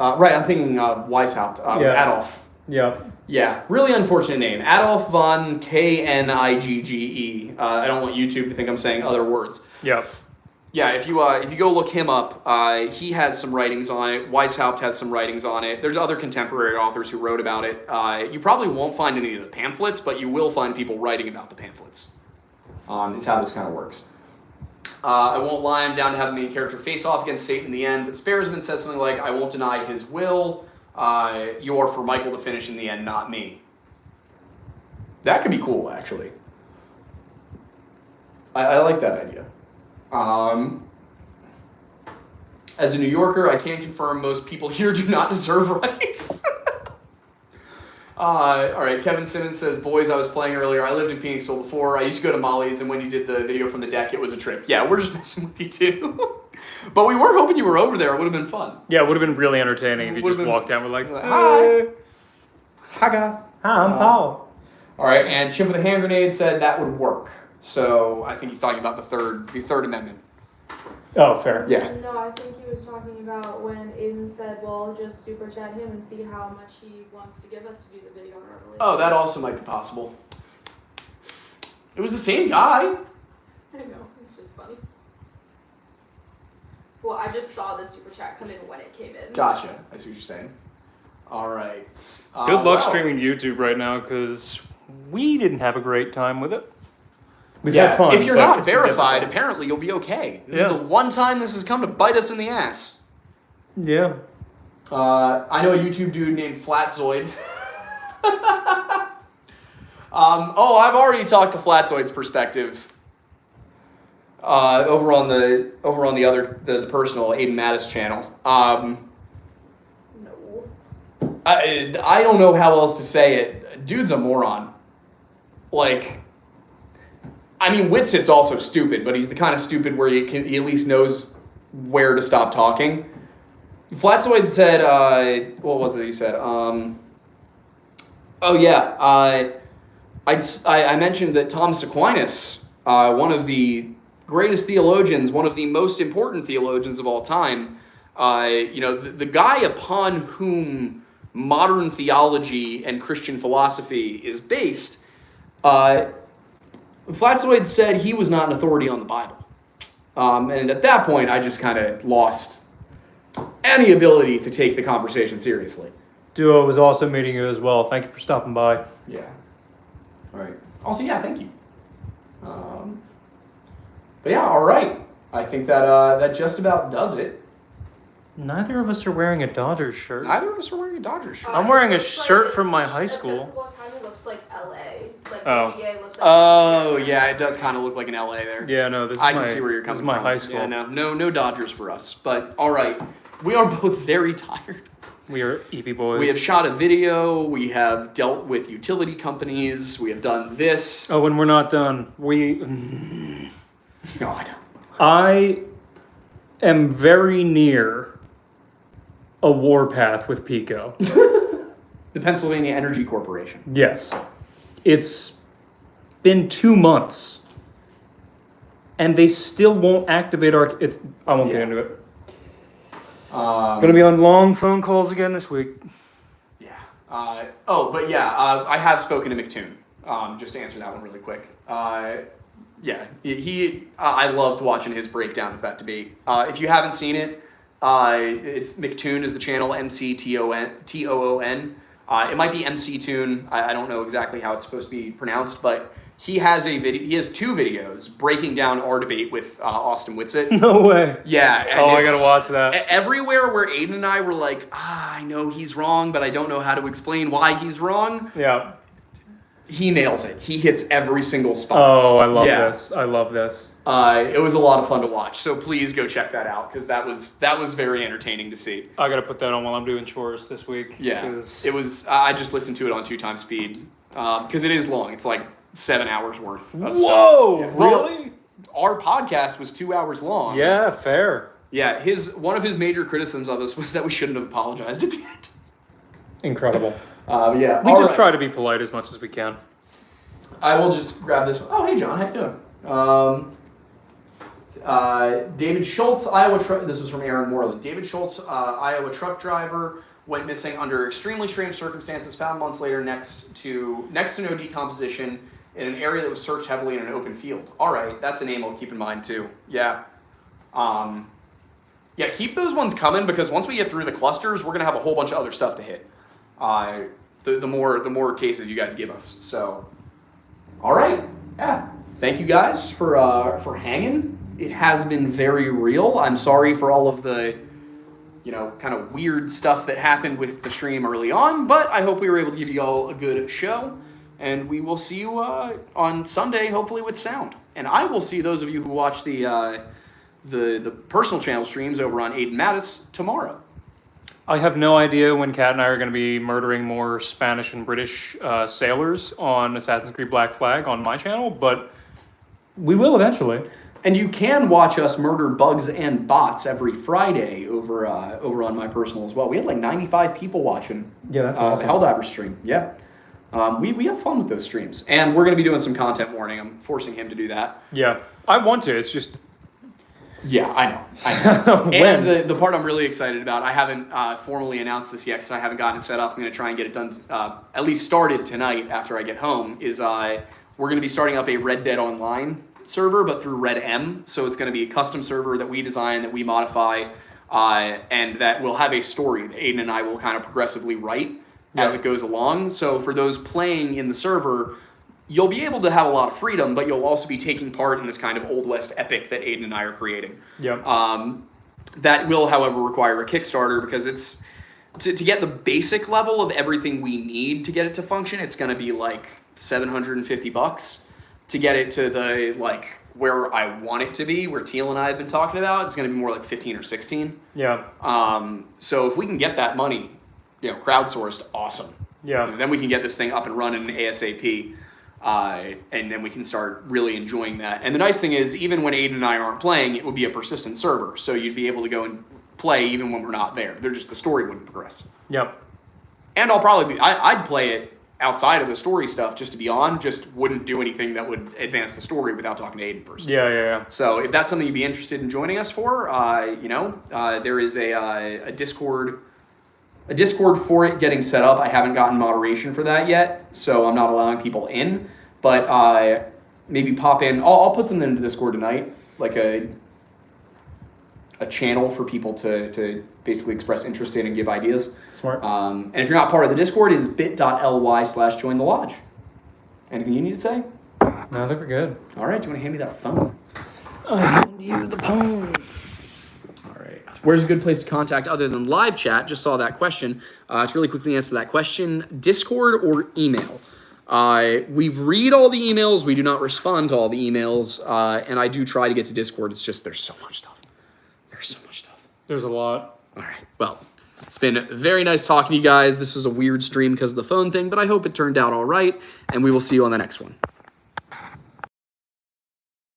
Speaker 1: right, I'm thinking of Weishaupt. It was Adolf.
Speaker 5: Yeah.
Speaker 1: Yeah, really unfortunate name. Adolf von Knigge. I don't want YouTube to think I'm saying other words.
Speaker 5: Yeah.
Speaker 1: Yeah, if you go look him up, he has some writings on it. Weishaupt has some writings on it. There's other contemporary authors who wrote about it. You probably won't find any of the pamphlets, but you will find people writing about the pamphlets. Is how this kind of works. I won't lie, I'm down to have the main character face off against Satan in the end, but Sparesman says something like, I won't deny his will. You're for Michael to finish in the end, not me. That could be cool, actually. I like that idea. As a New Yorker, I can confirm most people here do not deserve rights. All right, Kevin Simmons says, boys, I was playing earlier. I lived in Phoenixville before. I used to go to Molly's, and when you did the video from the deck, it was a trip. Yeah, we're just messing with you, too. But we were hoping you were over there. It would have been fun.
Speaker 5: Yeah, it would have been really entertaining if you just walked down with like,
Speaker 1: hi. Hi, guys.
Speaker 5: Hi, I'm Paul.
Speaker 1: All right, and Chimp with a hand grenade said that would work. So I think he's talking about the third amendment.
Speaker 5: Oh, fair.
Speaker 1: Yeah.
Speaker 3: No, I think he was talking about when Aiden said, well, just super chat him and see how much he wants to give us to do the video normally.
Speaker 1: Oh, that also might be possible. It was the same guy.
Speaker 3: I know, it's just funny. Well, I just saw the super chat come in when it came in.
Speaker 1: Gotcha. I see what you're saying. All right.
Speaker 2: Good luck
Speaker 1: wow.
Speaker 2: streaming YouTube right now, because we didn't have a great time with it.
Speaker 5: We've had fun.
Speaker 1: If you're
Speaker 5: but
Speaker 1: not
Speaker 5: it's been
Speaker 1: verified,
Speaker 5: difficult.
Speaker 1: apparently you'll be okay. This
Speaker 2: Yeah.
Speaker 1: is the one time this has come to bite us in the ass.
Speaker 5: Yeah.
Speaker 1: I know a YouTube dude named Flatzoid. I've already talked to Flatzoid's perspective. Over on the personal Aiden Mattis channel.
Speaker 3: No.
Speaker 1: I don't know how else to say it. Dude's a moron. Like, I mean, Witsit's also stupid, but he's the kind of stupid where he at least knows where to stop talking. Flatzoid said, what was it he said? I mentioned that Thomas Aquinas one of the greatest theologians, one of the most important theologians of all time, the guy upon whom modern theology and Christian philosophy is based, Flatzoid said he was not an authority on the Bible. And at that point, I just kind of lost any ability to take the conversation seriously.
Speaker 5: Duo was also meeting you as well. Thank you for stopping by.
Speaker 1: Yeah. All right. Also, yeah, thank you. But yeah, all right. I think that just about does it.
Speaker 5: Neither of us are wearing a Dodgers shirt.
Speaker 1: Neither of us are wearing a Dodgers shirt.
Speaker 5: I'm wearing a
Speaker 3: It looks
Speaker 5: shirt
Speaker 3: like
Speaker 5: from my high
Speaker 3: The
Speaker 5: school.
Speaker 3: Episcopal kind of looks like LA. Like
Speaker 5: Oh.
Speaker 3: the EA looks like
Speaker 1: Oh, yeah, it does kind of look like an LA there.
Speaker 5: Yeah, no, this is
Speaker 1: I
Speaker 5: my,
Speaker 1: can see where you're
Speaker 5: this
Speaker 1: coming
Speaker 5: is my
Speaker 1: from.
Speaker 5: high school.
Speaker 1: Yeah, no Dodgers for us. But all right, we are both very tired.
Speaker 5: We are EP boys.
Speaker 1: We have shot a video. We have dealt with utility companies. We have done this.
Speaker 5: Oh, and we're not done.
Speaker 1: God.
Speaker 5: I am very near a warpath with Pico.
Speaker 1: The Pennsylvania Energy Corporation.
Speaker 5: Yes. It's been 2 months. And they still won't activate our... I won't get into it. Gonna be on long phone calls again this week.
Speaker 1: Yeah. I have spoken to McToon. Just to answer that one really quick. Yeah, I loved watching his breakdown of that debate. If you haven't seen it, it's McToon is the channel, MCTOON. It might be MC Toon. I don't know exactly how it's supposed to be pronounced, but he has a video. He has 2 videos breaking down our debate with Austin Whitsitt.
Speaker 5: No way.
Speaker 1: Yeah. And
Speaker 5: I gotta watch that.
Speaker 1: Everywhere where Aiden and I were like, I know he's wrong, but I don't know how to explain why he's wrong.
Speaker 5: Yeah.
Speaker 1: He nails it. He hits every single spot.
Speaker 5: Oh, I love
Speaker 1: Yeah.
Speaker 5: this. I love this.
Speaker 1: It was a lot of fun to watch. So please go check that out because that was very entertaining to see.
Speaker 5: I gotta put that on while I'm doing chores this week.
Speaker 1: Yeah,
Speaker 5: 'cause-
Speaker 1: it was. I just listened to it on 2 times speed because it is long. It's like 7 hours worth of stuff.
Speaker 5: Whoa!
Speaker 1: Yeah. Well,
Speaker 5: Really?
Speaker 1: our podcast was 2 hours long.
Speaker 5: Yeah, fair.
Speaker 1: Yeah. One of his major criticisms of us was that we shouldn't have apologized at the end.
Speaker 5: Incredible.
Speaker 1: Yeah.
Speaker 5: We
Speaker 1: all
Speaker 5: just
Speaker 1: right.
Speaker 5: try to be polite as much as we can.
Speaker 1: I will just grab this one. Oh, hey, John. How you doing? David Schultz, Iowa truck. This was from Aaron Moreland. David Schultz, Iowa truck driver, went missing under extremely strange circumstances. Found months later next to no decomposition in an area that was searched heavily in an open field. All right, that's a name I'll keep in mind too. Yeah. Yeah, keep those ones coming because once we get through the clusters, we're gonna have a whole bunch of other stuff to hit. The more cases you guys give us. So. All right. Yeah. Thank you guys for hanging. It has been very real. I'm sorry for all of the, kind of weird stuff that happened with the stream early on, but I hope we were able to give you all a good show. And we will see you on Sunday, hopefully with sound. And I will see those of you who watch the personal channel streams over on Aiden Mattis tomorrow.
Speaker 5: I have no idea when Kat and I are going to be murdering more Spanish and British sailors on Assassin's Creed Black Flag on my channel, but we will eventually.
Speaker 1: And you can watch us murder bugs and bots every Friday over on my personal as well. We had like 95 people watching.
Speaker 5: Yeah, that's
Speaker 1: the Helldiver stream. Yeah, we have fun with those streams, and we're going to be doing some content warning. I'm forcing him to do that.
Speaker 5: Yeah, I want to. It's just
Speaker 1: Yeah, I know.
Speaker 5: When?
Speaker 1: And the part I'm really excited about, I haven't formally announced this yet because I haven't gotten it set up. I'm going to try and get it done, at least started tonight after I get home, is we're going to be starting up a Red Dead Online server, but through Red M. So it's going to be a custom server that we design, that we modify, and that will have a story that Aiden and I will kind of progressively write as it goes along. So for those playing in the server, you'll be able to have a lot of freedom, but you'll also be taking part in this kind of Old West epic that Aiden and I are creating.
Speaker 5: Yep.
Speaker 1: That will, however, require a Kickstarter because it's to get the basic level of everything we need to get it to function. It's going to be like $750 to get it to the like where I want it to be, where Teal and I have been talking about. It's going to be more like 15 or 16.
Speaker 5: Yeah.
Speaker 1: So if we can get that money, crowdsourced, awesome.
Speaker 5: Yeah.
Speaker 1: Then we can get this thing up and running ASAP. And then we can start really enjoying that. And the nice thing is, even when Aiden and I aren't playing, it would be a persistent server. So you'd be able to go and play even when we're not there. The story wouldn't progress.
Speaker 5: Yep.
Speaker 1: And I'll probably I'd play it outside of the story stuff just to be on, just wouldn't do anything that would advance the story without talking to Aiden first.
Speaker 5: Yeah.
Speaker 1: So if that's something you'd be interested in joining us for, there is a Discord for it getting set up. I haven't gotten moderation for that yet, so I'm not allowing people in. But maybe pop in. I'll put something into Discord tonight, like a channel for people to basically express interest in and give ideas.
Speaker 5: Smart.
Speaker 1: And if you're not part of the Discord, it is bit.ly/join the lodge. Anything you need to say?
Speaker 5: No, I think we're good.
Speaker 1: All right, do you want to hand me that phone?
Speaker 5: I hand you the phone.
Speaker 1: All right. Where's a good place to contact other than live chat? Just saw that question. To really quickly answer that question, Discord or email. We read all the emails. We do not respond to all the emails. And I do try to get to Discord. It's just there's so much stuff.
Speaker 2: There's a lot.
Speaker 1: All right. Well, it's been very nice talking to you guys. This was a weird stream because of the phone thing, but I hope it turned out all right. And we will see you on the next one.